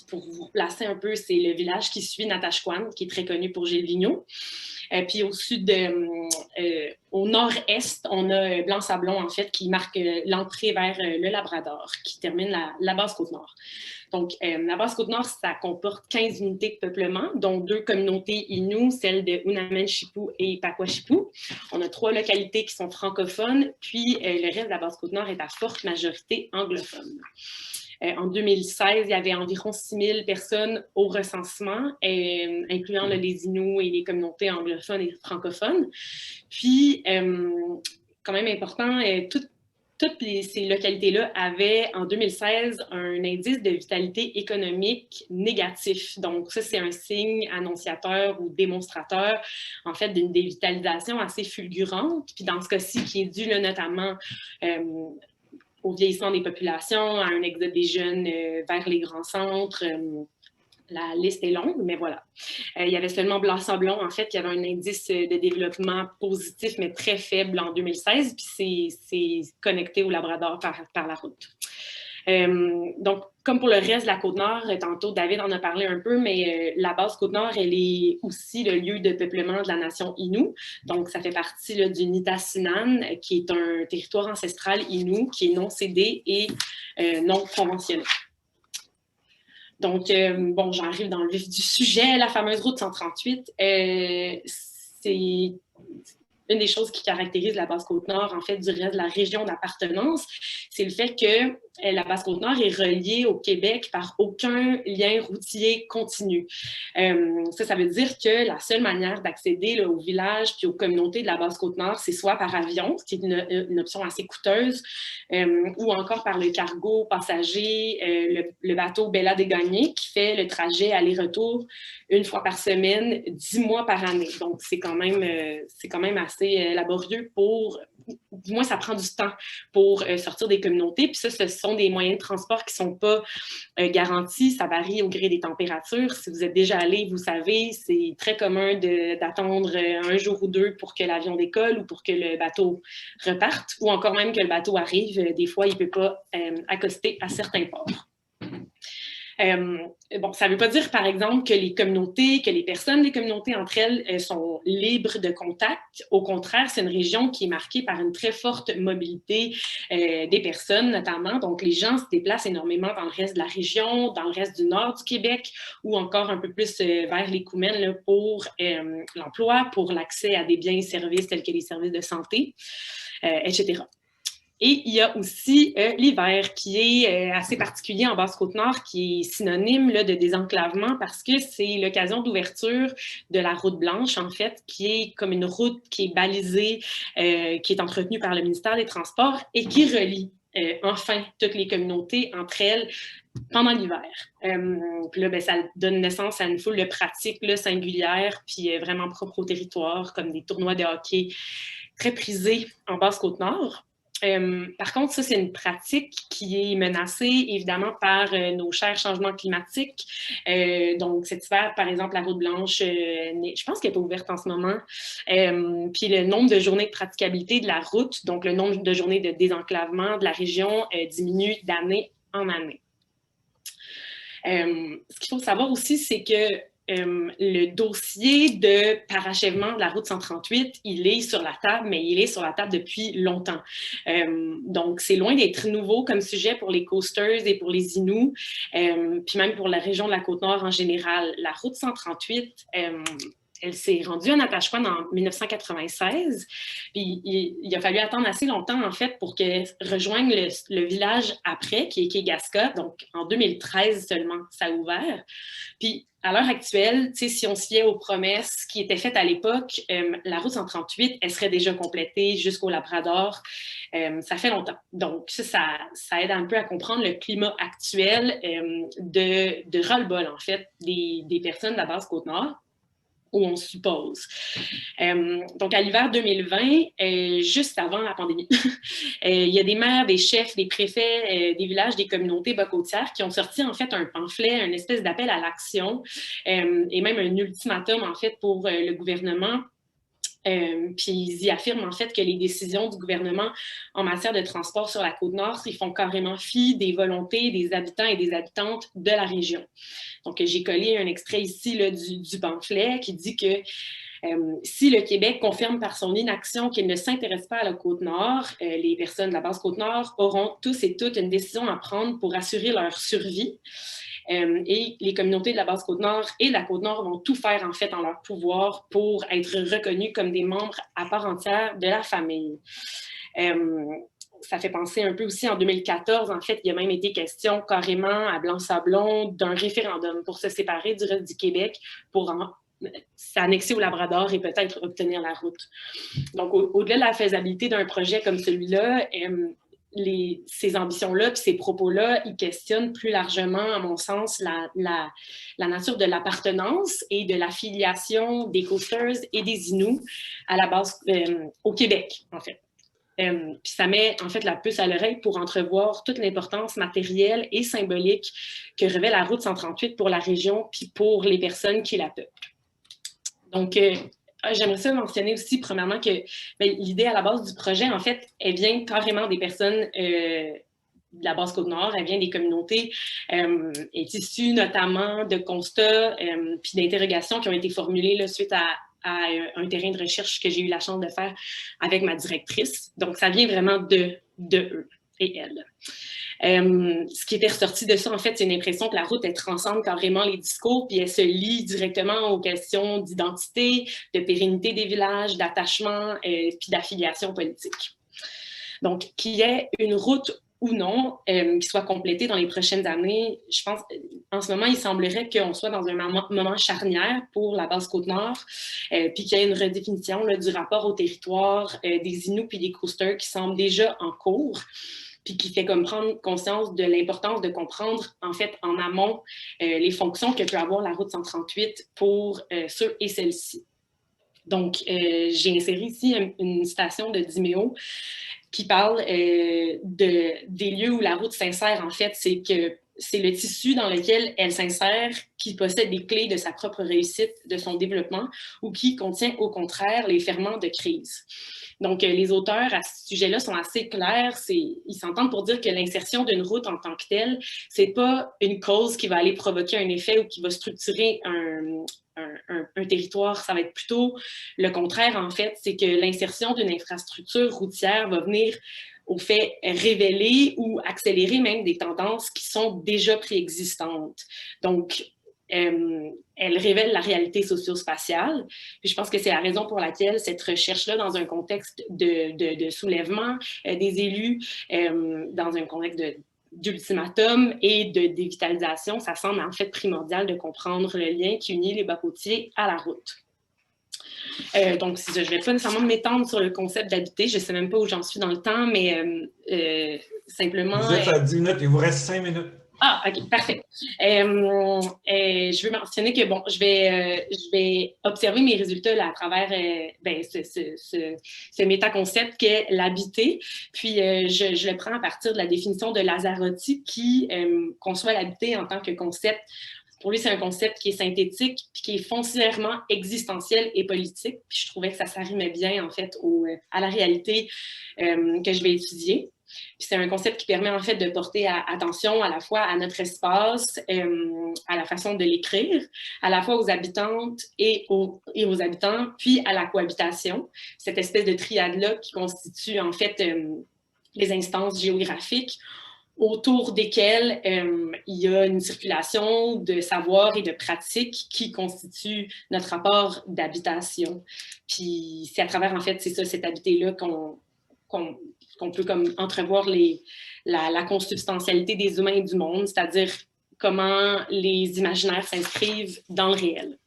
Speaker 4: Pour vous placer un peu, c'est le village qui suit Natashquan, qui est très connu pour Gilles Vigneault. Puis au nord-est, on a Blanc-Sablon, en fait, qui marque l'entrée vers le Labrador, qui termine la Basse-Côte-Nord. Donc, la Basse-Côte-Nord, ça comporte 15 unités de peuplement, dont 2 communautés Innu, celles de Unamen-Chipou et Pakwachipou. On a 3 localités qui sont francophones, puis le reste de la Basse-Côte-Nord est à forte majorité anglophone. En 2016, il y avait environ 6 000 personnes au recensement, incluant les Innu et les communautés anglophones et francophones. Puis, quand même important, toutes ces localités-là avaient, en 2016, un indice de vitalité économique négatif. Donc, ça, c'est un signe annonciateur ou démonstrateur, en fait, d'une dévitalisation assez fulgurante. Puis, dans ce cas-ci, qui est dû là, notamment au vieillissement des populations, à un exode des jeunes vers les grands centres. La liste est longue, mais voilà. Il y avait seulement Blanc-Sablon, en fait, qui avait un indice de développement positif, mais très faible en 2016, puis c'est connecté au Labrador par la route. Donc, comme pour le reste de la Côte-Nord, tantôt David en a parlé un peu, mais la Basse-Côte-Nord, elle est aussi le lieu de peuplement de la nation Innu. Donc, ça fait partie là, du Nitassinan, qui est un territoire ancestral Innu qui est non cédé et non conventionné. Donc, j'arrive dans le vif du sujet. La fameuse route 138, c'est une des choses qui caractérise la Basse-Côte-Nord, en fait, du reste de la région d'appartenance, c'est le fait que la Basse-Côte-Nord est reliée au Québec par aucun lien routier continu. Ça veut dire que la seule manière d'accéder aux villages puis aux communautés de la Basse-Côte-Nord, c'est soit par avion, ce qui est une option assez coûteuse, ou encore par le cargo passager, le bateau Bella des Gagnés, qui fait le trajet aller-retour 1 fois par semaine, 10 mois par année. Donc, c'est quand même assez laborieux du moins, ça prend du temps pour sortir des communautés. Puis ça, ce sont des moyens de transport qui ne sont pas garantis. Ça varie au gré des températures. Si vous êtes déjà allé, vous savez, c'est très commun d'attendre 1 jour ou 2 pour que l'avion décolle ou pour que le bateau reparte, ou encore même que le bateau arrive. Des fois, il ne peut pas accoster à certains ports. Ça ne veut pas dire, par exemple, que les personnes des communautés entre elles sont libres de contact. Au contraire, c'est une région qui est marquée par une très forte mobilité des personnes, notamment. Donc, les gens se déplacent énormément dans le reste de la région, dans le reste du nord du Québec, ou encore un peu plus vers les Coumènes là, pour l'emploi, pour l'accès à des biens et services tels que les services de santé, etc. Et il y a aussi l'hiver qui est assez particulier en Basse-Côte-Nord, qui est synonyme là, de désenclavement parce que c'est l'occasion d'ouverture de la route blanche, en fait, qui est comme une route qui est balisée, qui est entretenue par le ministère des Transports et qui relie enfin toutes les communautés entre elles pendant l'hiver. Puis là, ça donne naissance à une foule de pratiques là, singulières puis vraiment propres au territoire, comme des tournois de hockey très prisés en Basse-Côte-Nord. Par contre, ça, c'est une pratique qui est menacée, évidemment, par nos chers changements climatiques. Donc, cet hiver, par exemple, la route blanche, je pense qu'elle n'est pas ouverte en ce moment. Puis le nombre de journées de praticabilité de la route, donc le nombre de journées de désenclavement de la région diminue d'année en année. Ce qu'il faut savoir aussi, c'est que le dossier de parachèvement de la route 138, il est sur la table, mais il est sur la table depuis longtemps. Donc, c'est loin d'être nouveau comme sujet pour les coasters et pour les Innu, puis même pour la région de la Côte-Nord en général. La route 138, elle s'est rendue à Natashquan en 1996. Puis il a fallu attendre assez longtemps, en fait, pour qu'elle rejoigne le village après, qui est Kegaska. Donc, en 2013 seulement, ça a ouvert. Puis, à l'heure actuelle, si on se fiait aux promesses qui étaient faites à l'époque, la route 138, elle serait déjà complétée jusqu'au Labrador. Ça fait longtemps. Donc, ça aide un peu à comprendre le climat actuel de ras-le-bol, en fait, des personnes de la base Côte-Nord, où on suppose. Donc, à l'hiver 2020, juste avant la pandémie, il y a des maires, des chefs, des préfets, des villages, des communautés bas-côtières qui ont sorti, en fait, un pamphlet, une espèce d'appel à l'action et même un ultimatum, en fait, pour le gouvernement. Puis ils y affirment en fait que les décisions du gouvernement en matière de transport sur la Côte-Nord, ils font carrément fi des volontés des habitants et des habitantes de la région. Donc, j'ai collé un extrait ici là, du pamphlet qui dit que si le Québec confirme par son inaction qu'il ne s'intéresse pas à la Côte-Nord, les personnes de la base Côte-Nord auront tous et toutes une décision à prendre pour assurer leur survie. Et les communautés de la base Côte-Nord et de la Côte-Nord vont tout faire, en fait, en leur pouvoir pour être reconnus comme des membres à part entière de la famille. Ça fait penser un peu aussi, en 2014, en fait, il y a même été question carrément à Blanc-Sablon d'un référendum pour se séparer du reste du Québec pour s'annexer au Labrador et peut-être obtenir la route. Donc, au-delà de la faisabilité d'un projet comme celui-là, ces ambitions-là puis ces propos-là, ils questionnent plus largement, à mon sens, la nature de l'appartenance et de l'affiliation des Coasters et des Inuits à la base au Québec, en fait. Puis ça met en fait la puce à l'oreille pour entrevoir toute l'importance matérielle et symbolique que revêt la route 138 pour la région puis pour les personnes qui la peuplent. Donc, j'aimerais ça mentionner aussi, premièrement, que l'idée à la base du projet, en fait, elle vient carrément des personnes de la base Côte-Nord, elle vient des communautés, est issue notamment de constats puis d'interrogations qui ont été formulées là, suite à un terrain de recherche que j'ai eu la chance de faire avec ma directrice. Donc, ça vient vraiment de eux et elles. Ce qui était ressorti de ça, en fait, c'est une impression que la route, elle transcende carrément les discours, puis elle se lie directement aux questions d'identité, de pérennité des villages, d'attachement, puis d'affiliation politique. Donc, qu'il y ait une route ou non, qui soit complétée dans les prochaines années, je pense, en ce moment, il semblerait qu'on soit dans un moment charnière pour la base Côte-Nord, puis qu'il y ait une redéfinition là, du rapport au territoire des Inuits puis des Coasters qui semble déjà en cours, puis qui fait comme prendre conscience de l'importance de comprendre, en fait, en amont, les fonctions que peut avoir la route 138 pour ceux et celles-ci. Donc, j'ai inséré ici une citation de Dimeo qui parle des lieux où la route s'insère, en fait, c'est que c'est le tissu dans lequel elle s'insère qui possède les clés de sa propre réussite, de son développement, ou qui contient au contraire les ferments de crise. Donc, les auteurs à ce sujet-là sont assez clairs. Ils s'entendent pour dire que l'insertion d'une route en tant que telle, c'est pas une cause qui va aller provoquer un effet ou qui va structurer un territoire. Ça va être plutôt le contraire, en fait. C'est que l'insertion d'une infrastructure routière va venir au fait révéler ou accélérer même des tendances qui sont déjà préexistantes. Donc, elle révèle la réalité socio-spatiale. Puis je pense que c'est la raison pour laquelle cette recherche-là, dans un contexte de soulèvement des élus, dans un contexte d'ultimatum et de dévitalisation, ça semble en fait primordial de comprendre le lien qui unit les bas-côtiers à la route. Donc, je ne vais pas nécessairement m'étendre sur le concept d'habiter. Je ne sais même pas où j'en suis dans le temps, mais simplement...
Speaker 1: Vous êtes à 10 minutes, il vous reste 5 minutes.
Speaker 4: Ah, OK, parfait. Je veux mentionner que, bon, je vais observer mes résultats là, à travers ce métaconcept qu'est l'habiter. Puis, je le prends à partir de la définition de Lazzarotti qui conçoit l'habiter en tant que concept. Pour lui, c'est un concept qui est synthétique puis qui est foncièrement existentiel et politique. Puis, je trouvais que ça s'arrimait bien, en fait, à la réalité que je vais étudier. Puis c'est un concept qui permet en fait de porter attention à la fois à notre espace, à la façon de l'écrire, à la fois aux habitantes et aux habitants, puis à la cohabitation, cette espèce de triade-là qui constitue en fait les instances géographiques autour desquels il y a une circulation de savoir et de pratiques qui constituent notre rapport d'habitation. Puis c'est à travers, en fait, c'est ça, cette habité-là qu'on peut comme entrevoir la consubstantialité des humains et du monde, c'est-à-dire comment les imaginaires s'inscrivent dans le réel.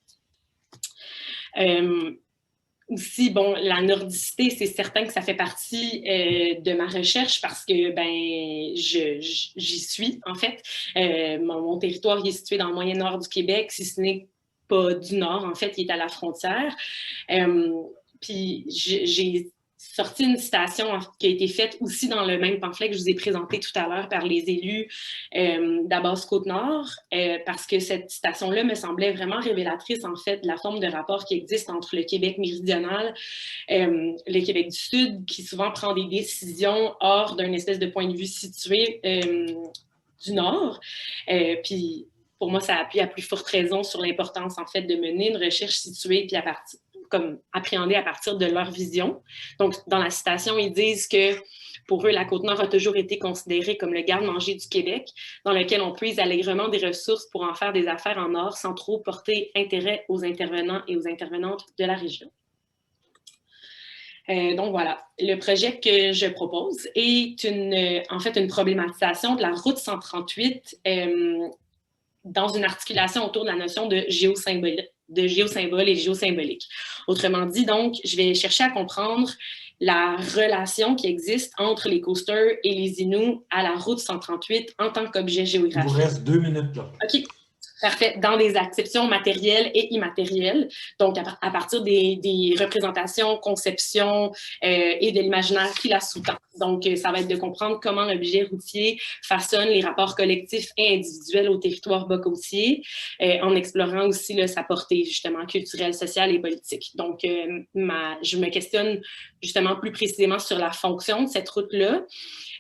Speaker 4: Aussi, bon, la nordicité, c'est certain que ça fait partie de ma recherche parce que, ben, j'y suis, en fait. Mon territoire il est situé dans le moyen nord du Québec, si ce n'est pas du nord, en fait, il est à la frontière. Puis, j'ai sorti une citation qui a été faite aussi dans le même pamphlet que je vous ai présenté tout à l'heure par les élus d'Abas-Côte-Nord, parce que cette citation-là me semblait vraiment révélatrice, en fait, de la forme de rapport qui existe entre le Québec méridional, le Québec du Sud, qui souvent prend des décisions hors d'un espèce de point de vue situé du Nord. Puis, pour moi, ça appuie à plus forte raison sur l'importance, en fait, de mener une recherche située puis comme appréhendée à partir de leur vision. Donc, dans la citation, ils disent que pour eux, la Côte-Nord a toujours été considérée comme le garde-manger du Québec, dans lequel on puise allègrement des ressources pour en faire des affaires en or sans trop porter intérêt aux intervenants et aux intervenantes de la région. Donc voilà, le projet que je propose est en fait une problématisation de la route 138 dans une articulation autour de la notion de géosymbole et géosymbolique. Autrement dit, donc, je vais chercher à comprendre la relation qui existe entre les coasters et les Inuits à la route 138 en tant qu'objet géographique.
Speaker 1: Il vous reste 2 minutes, là.
Speaker 4: OK. Parfait. Dans des acceptions matérielles et immatérielles, donc à partir des représentations, conceptions et de l'imaginaire qui la sous-tend. Donc, ça va être de comprendre comment l'objet routier façonne les rapports collectifs et individuels au territoire bas-côtier, en explorant aussi là, sa portée justement culturelle, sociale et politique. Donc, je me questionne justement plus précisément sur la fonction de cette route-là.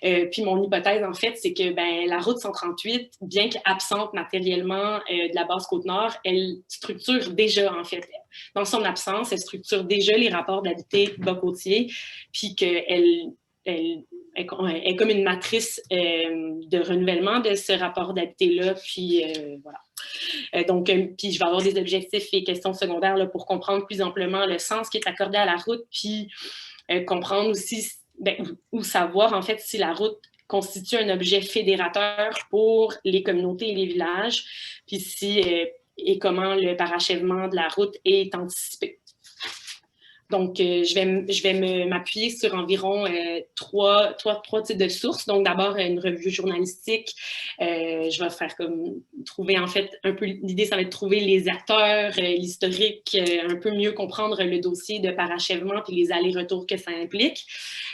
Speaker 4: Puis mon hypothèse, en fait, c'est que la route 138, bien qu'absente matériellement de la base Côte-Nord, elle structure déjà, en fait, dans son absence, elle structure déjà les rapports d'habité bas-côtier, puis qu'elle est comme une matrice de renouvellement de ce rapport d'habité-là, puis voilà. Donc, puis je vais avoir des objectifs et questions secondaires là, pour comprendre plus amplement le sens qui est accordé à la route, puis comprendre aussi ou savoir en fait si la route constitue un objet fédérateur pour les communautés et les villages, puis si et comment le parachèvement de la route est anticipé. Donc, je vais m'appuyer sur environ trois types de sources. Donc, d'abord, une revue journalistique. Je vais faire comme trouver, en fait, un peu, l'idée, ça va être de trouver les acteurs, l'historique, un peu mieux comprendre le dossier de parachèvement puis les allers-retours que ça implique.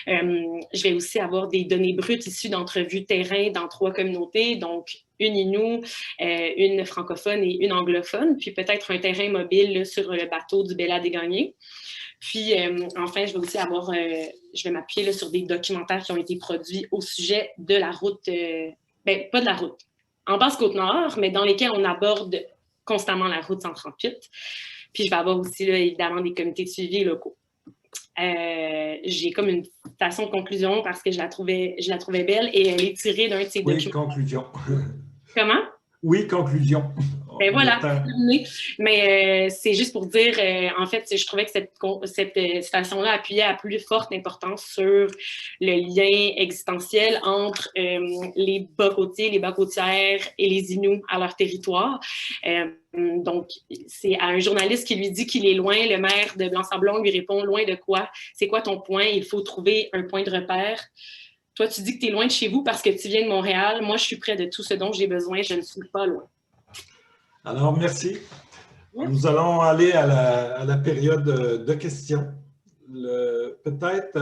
Speaker 4: Je vais aussi avoir des données brutes issues d'entrevues terrain dans 3 communautés, donc une Innu, une francophone et une anglophone, puis peut-être un terrain mobile là, sur le bateau du Bella des Gagnés. Puis, enfin, je vais aussi je vais m'appuyer sur des documentaires qui ont été produits au sujet de la route, pas de la route, en Basse-Côte-Nord, mais dans lesquels on aborde constamment la route 138. Puis, je vais avoir aussi, là, évidemment, des comités de suivi locaux. J'ai comme une citation de conclusion parce que je la trouvais belle et elle est tirée d'un de ces documents.
Speaker 1: Oui, conclusion.
Speaker 4: Comment?
Speaker 1: Oui, conclusion.
Speaker 4: Ben voilà, mais c'est juste pour dire, en fait, je trouvais que cette citation-là appuyait à plus forte importance sur le lien existentiel entre les bas-côtiers, les bas-côtières et les Inuits à leur territoire. Donc, c'est à un journaliste qui lui dit qu'il est loin, le maire de Blanc-Sablon lui répond « Loin de quoi? C'est quoi ton point? Il faut trouver un point de repère. » Toi, tu dis que tu es loin de chez vous parce que tu viens de Montréal. Moi, je suis près de tout ce dont j'ai besoin. Je ne suis pas loin.
Speaker 1: Alors, merci. Nous allons aller à la période de questions. Peut-être,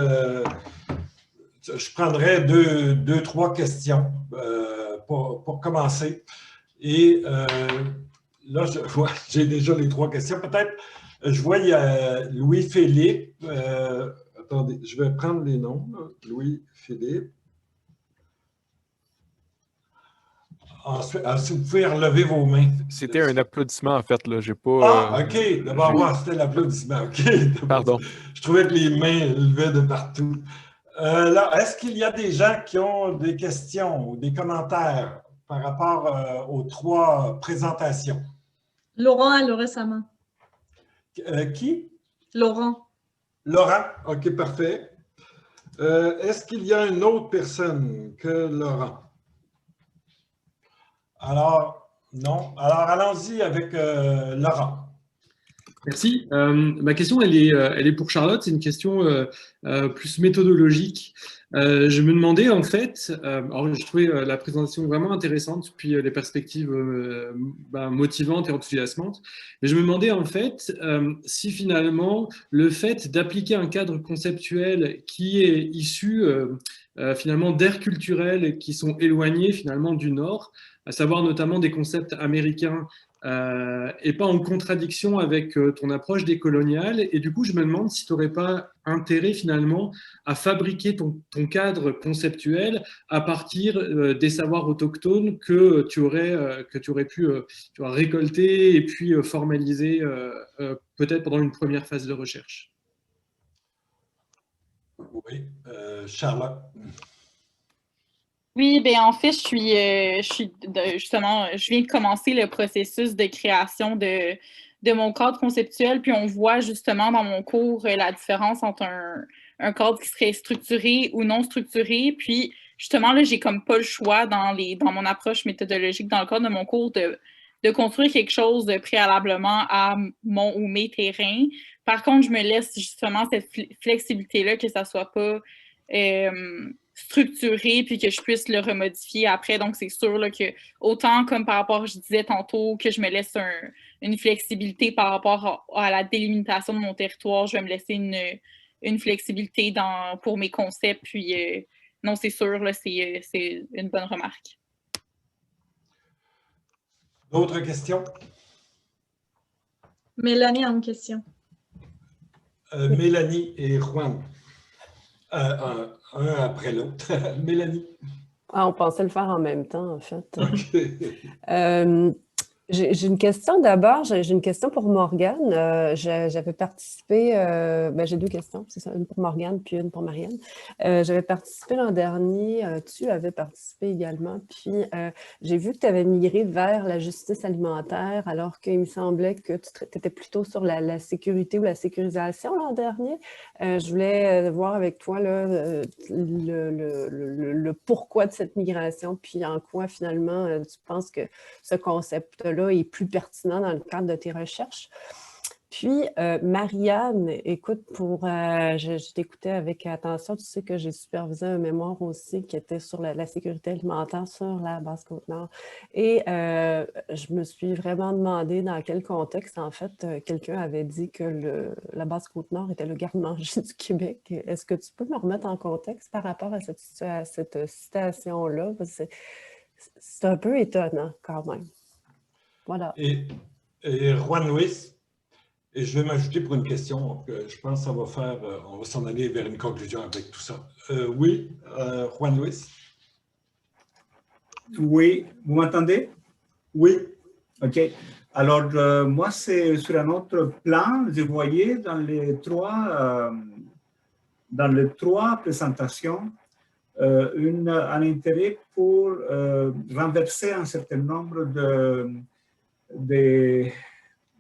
Speaker 1: je prendrai deux, 3 questions pour commencer. Et là, j'ai déjà les 3 questions. Peut-être, je vois, il y a Louis-Philippe. Attendez, je vais prendre les noms. Louis-Philippe. Ensuite, si vous pouvez relever vos mains.
Speaker 5: C'était un applaudissement, en fait. Là. J'ai pas,
Speaker 1: Ah, OK. D'abord, c'était l'applaudissement. OK.
Speaker 5: Pardon.
Speaker 1: Je trouvais que les mains levaient de partout. Là, est-ce qu'il y a des gens qui ont des questions ou des commentaires par rapport aux 3 présentations?
Speaker 6: Laurent a levé sa main.
Speaker 1: Qui?
Speaker 6: Laurent.
Speaker 1: Laurent, OK, parfait. Est-ce qu'il y a une autre personne que Laurent? Alors, non. Alors, allons-y avec Laurent.
Speaker 7: Merci. Ma question, elle est pour Charlotte. C'est une question plus méthodologique. Je me demandais en fait, alors je trouvais la présentation vraiment intéressante, puis les perspectives motivantes et enthousiasmantes. Mais je me demandais en fait si finalement le fait d'appliquer un cadre conceptuel qui est issu finalement d'aires culturelles qui sont éloignées finalement du Nord, à savoir notamment des concepts américains, et pas en contradiction avec ton approche décoloniale. Et du coup, je me demande si tu n'aurais pas intérêt finalement à fabriquer ton cadre conceptuel à partir des savoirs autochtones que tu aurais pu récolter et puis formaliser peut-être pendant une première phase de recherche.
Speaker 1: Oui, Charlotte.
Speaker 2: Oui, bien en fait, je viens de commencer le processus de création de mon cadre conceptuel, puis on voit justement dans mon cours la différence entre un cadre qui serait structuré ou non structuré, puis justement, là, j'ai comme pas le choix dans mon approche méthodologique dans le cadre de mon cours de construire quelque chose préalablement à mon ou mes terrains. Par contre, je me laisse justement cette flexibilité-là, que ça soit pas structuré puis que je puisse le remodifier après. Donc, c'est sûr là, que autant comme par rapport, je disais tantôt, que je me laisse une flexibilité par rapport à la délimitation de mon territoire, je vais me laisser une flexibilité pour mes concepts. Puis, non, c'est sûr, là, c'est une bonne remarque.
Speaker 1: D'autres questions?
Speaker 6: Mélanie a une question.
Speaker 1: Mélanie et Juan. Un après l'autre. Mélanie.
Speaker 8: Ah, on pensait le faire en même temps, en fait.
Speaker 1: OK.
Speaker 8: J'ai une question d'abord. J'ai une question pour Morgane. J'avais participé, j'ai 2 questions, c'est ça, une pour Morgane puis une pour Marianne. J'avais participé l'an dernier, tu avais participé également, puis j'ai vu que tu avais migré vers la justice alimentaire, alors qu'il me semblait que tu étais plutôt sur la sécurité ou la sécurisation l'an dernier. Je voulais voir avec toi là, le pourquoi de cette migration, puis en quoi finalement tu penses que ce concept-là est plus pertinent dans le cadre de tes recherches. Puis, Marianne, écoute, je t'écoutais avec attention, tu sais que j'ai supervisé un mémoire aussi qui était sur la sécurité alimentaire sur la Basse-Côte-Nord. Et je me suis vraiment demandé dans quel contexte, en fait, quelqu'un avait dit que la Basse-Côte-Nord était le garde-manger du Québec. Est-ce que tu peux me remettre en contexte par rapport à cette citation-là? C'est un peu étonnant, quand même. Voilà.
Speaker 1: Et Juan Luis, et je vais m'ajouter pour une question, je pense que on va s'en aller vers une conclusion avec tout ça. Oui, Juan Luis?
Speaker 9: Oui, vous m'entendez?
Speaker 1: Oui.
Speaker 9: OK. Alors, moi, c'est sur un autre plan, je voyais dans les trois présentations un intérêt pour renverser un certain nombre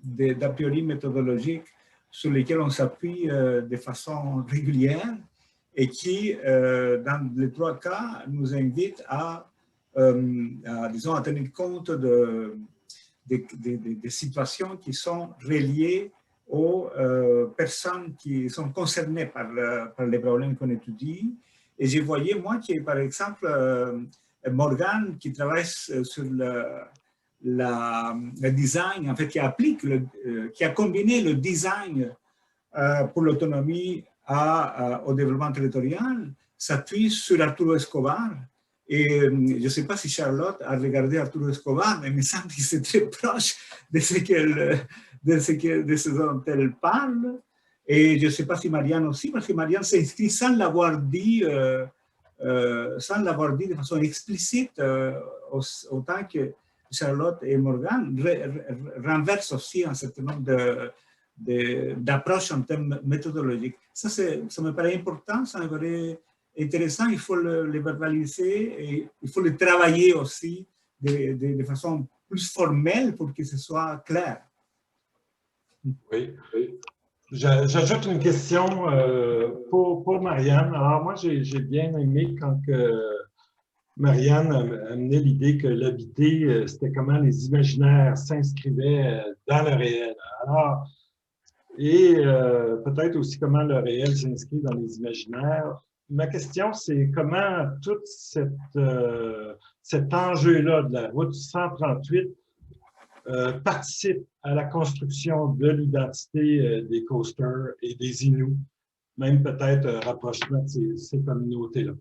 Speaker 9: d'a priori méthodologiques sur lesquels on s'appuie de façon régulière et qui, dans les 3 cas, nous invitent à tenir compte des situations qui sont reliées aux personnes qui sont concernées par les problèmes qu'on étudie. Et je voyais, moi, qui est par exemple Morgane, qui travaille sur le design, en fait, qui a combiné le design pour l'autonomie au développement territorial, s'appuie sur Arturo Escobar. Et je ne sais pas si Charlotte a regardé Arturo Escobar, mais il me semble que c'est très proche de ce dont elle parle. Et je ne sais pas si Marianne aussi, parce que Marianne s'inscrit sans l'avoir dit de façon explicite, autant que Charlotte et Morgane renversent aussi un certain nombre d'approches en termes méthodologiques. Ça me paraît important, ça me paraît intéressant, il faut le verbaliser et il faut le travailler aussi de façon plus formelle pour que ce soit clair.
Speaker 1: Oui. J'ajoute une question pour Marianne. Alors, moi, j'ai bien aimé quand Marianne a amené l'idée que l'habiter, c'était comment les imaginaires s'inscrivaient dans le réel. Alors, et peut-être aussi comment le réel s'inscrit dans les imaginaires. Ma question, c'est comment tout cet enjeu-là de la route 138 participe à la construction de l'identité des coasters et des Inuits, même peut-être un rapprochement de ces communautés-là.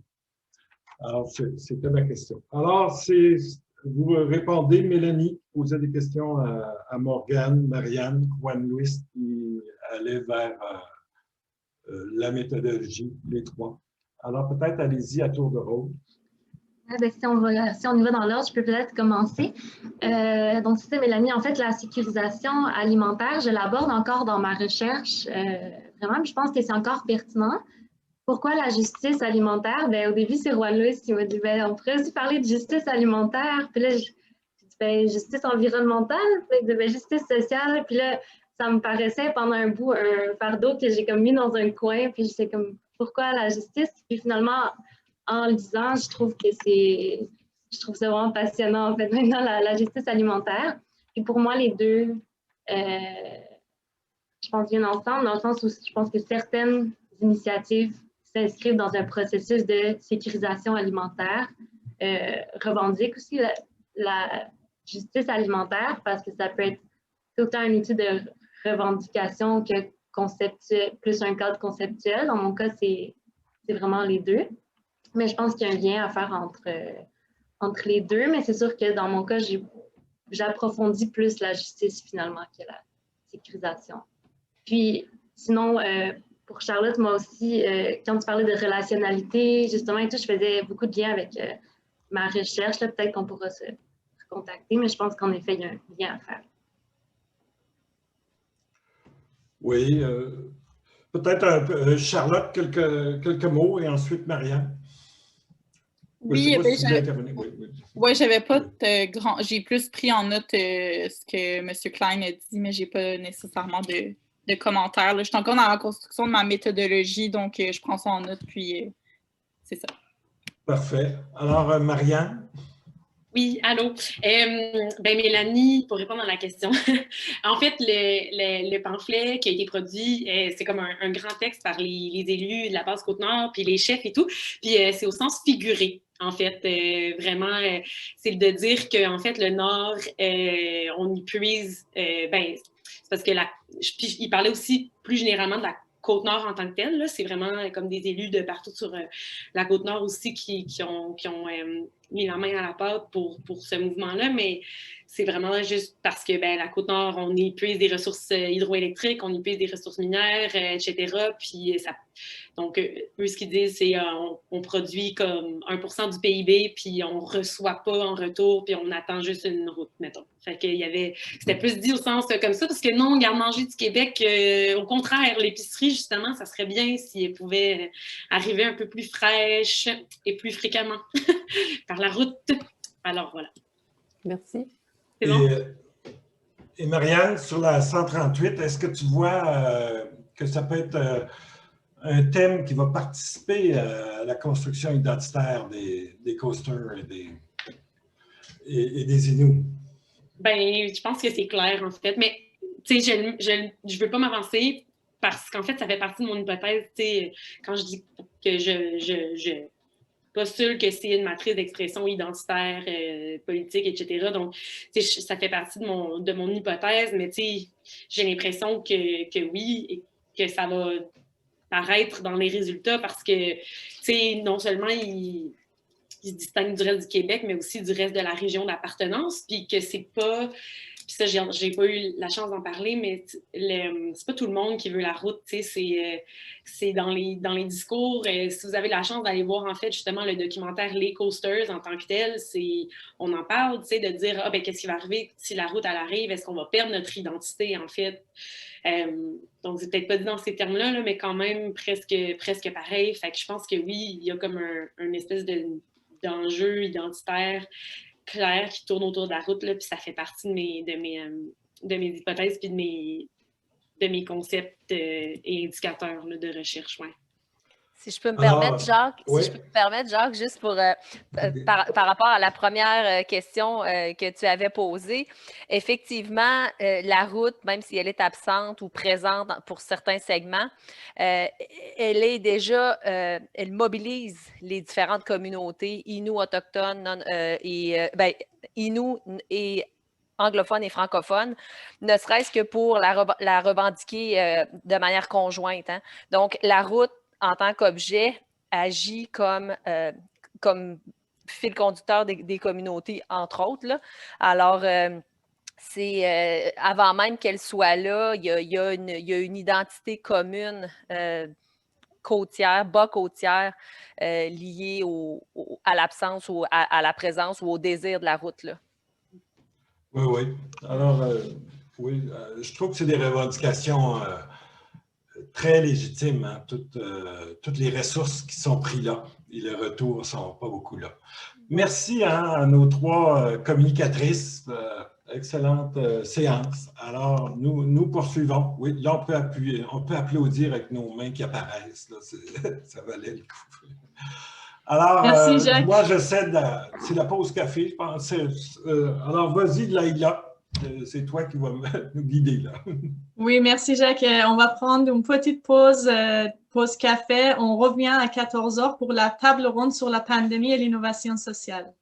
Speaker 1: Alors, c'était ma question. Alors, vous répondez, Mélanie, posez des questions à Morgane, Marianne, Juan-Louis, qui allait vers la méthodologie, les trois. Alors, peut-être allez-y à tour de rôle.
Speaker 3: Si on y va dans l'ordre, je peux peut-être commencer. Donc, c'est Mélanie. En fait, la sécurisation alimentaire, je l'aborde encore dans ma recherche. Vraiment, je pense que c'est encore pertinent. Pourquoi la justice alimentaire? Bien, au début, c'est Juan-Louis qui m'a dit on pourrait aussi parler de justice alimentaire. Puis là, je dis justice environnementale, puis justice sociale. Puis là, ça me paraissait pendant un bout un fardeau que j'ai comme mis dans un coin. Puis j'étais comme pourquoi la justice? Puis finalement, en le disant, je trouve ça vraiment passionnant, en fait, maintenant, la justice alimentaire. Puis pour moi, les deux, je pense, viennent ensemble, dans le sens où je pense que certaines initiatives s'inscrivent dans un processus de sécurisation alimentaire, revendiquent aussi la justice alimentaire, parce que ça peut être autant un outil de revendication que conceptuel, plus un cadre conceptuel. Dans mon cas, c'est vraiment les deux. Mais je pense qu'il y a un lien à faire entre les deux. Mais c'est sûr que dans mon cas, j'approfondis plus la justice finalement que la sécurisation. Puis sinon, pour Charlotte, moi aussi, quand tu parlais de relationnalité, justement, et tout, je faisais beaucoup de liens avec ma recherche. Peut-être qu'on pourra se contacter, mais je pense qu'en effet, il y a un lien à faire.
Speaker 1: Oui, peut-être Charlotte, quelques mots et ensuite Marianne.
Speaker 2: Oui, j'avais pas de j'ai plus pris en note ce que M. Klein a dit, mais j'ai pas nécessairement de commentaires. Là. Je suis encore dans la construction de ma méthodologie, donc je prends ça en note, puis c'est ça.
Speaker 1: Parfait. Alors, Marianne?
Speaker 4: Oui, allô. Mélanie, pour répondre à la question, en fait, le pamphlet qui a été produit, c'est comme un grand texte par les élus de la base Côte-Nord, puis les chefs et tout, puis c'est au sens figuré. En fait, vraiment, c'est de dire qu'en fait, le Nord, on y puise, c'est parce que puis il parlait aussi plus généralement de la Côte-Nord en tant que telle. C'est vraiment comme des élus de partout sur la Côte-Nord aussi qui ont mis la main à la pâte pour ce mouvement-là, mais c'est vraiment juste parce que la Côte-Nord, on y puise des ressources hydroélectriques, on y puise des ressources minières, etc. Puis donc, eux, ce qu'ils disent, c'est on produit comme 1% du PIB, puis on ne reçoit pas en retour, puis on attend juste une route, mettons. Fait qu'il y avait, c'était plus dit au sens comme ça, parce que non, Garde-manger du Québec, au contraire, l'épicerie, justement, ça serait bien si elle pouvait arriver un peu plus fraîche et plus fréquemment par la route. Alors, voilà.
Speaker 8: Merci.
Speaker 4: C'est bon?
Speaker 1: Et Marianne, sur la 138, est-ce que tu vois que ça peut être un thème qui va participer à la construction identitaire des coasters et des Inuits?
Speaker 4: Je pense que c'est clair, en fait. Mais, tu sais, je veux pas m'avancer parce qu'en fait, ça fait partie de mon hypothèse. Tu sais, quand je dis que je postule que c'est une matrice d'expression identitaire, politique, etc. Donc, ça fait partie de mon hypothèse, mais j'ai l'impression que oui, et que ça va paraître dans les résultats parce que, non seulement il se distingue du reste du Québec, mais aussi du reste de la région d'appartenance, puis que c'est pas puis ça, j'ai pas eu la chance d'en parler, mais c'est pas tout le monde qui veut la route, tu sais, c'est dans les discours. Si vous avez la chance d'aller voir, en fait, justement, le documentaire Les Coasters en tant que tel, on en parle, tu sais, de dire, ah, ben, qu'est-ce qui va arriver si la route, elle arrive? Est-ce qu'on va perdre notre identité, en fait? Donc, c'est peut-être pas dit dans ces termes-là, là, mais quand même presque pareil. Fait que je pense que oui, il y a comme un espèce d'enjeu identitaire clair qui tourne autour de la route, là, puis ça fait partie de mes hypothèses puis de mes concepts et indicateurs là, de recherche. Ouais.
Speaker 10: Si je peux me permettre, Jacques,
Speaker 1: oui.
Speaker 10: Juste pour par rapport à la première question que tu avais posée, effectivement, la route, même si elle est absente ou présente pour certains segments, elle est déjà, elle mobilise les différentes communautés, Inuits, autochtones, Inuits et anglophones et francophones, ne serait-ce que pour la revendiquer de manière conjointe. Hein. Donc, la route, en tant qu'objet, agit comme fil conducteur des communautés, entre autres. Là. Alors, c'est avant même qu'elle soit là, il y a une identité commune côtière, bas-côtière, liée à l'absence ou à la présence ou au désir de la route. Là.
Speaker 1: Oui, oui. Alors, oui, je trouve que c'est des revendications très légitimes, hein, toutes les ressources qui sont prises là et les retours ne sont pas beaucoup là. Merci hein, à nos trois communicatrices. Excellente séance. Alors, nous poursuivons. Oui, là, on peut applaudir avec nos mains qui apparaissent. Là, ça valait le coup. Alors,
Speaker 6: merci, Jacques.
Speaker 1: Moi, je cède, c'est la pause café, je pense. Alors, vas-y, Laïla. C'est toi qui vas nous guider là.
Speaker 6: Oui, merci Jacques. On va prendre une petite pause café. On revient à 14h pour la table ronde sur la pandémie et l'innovation sociale.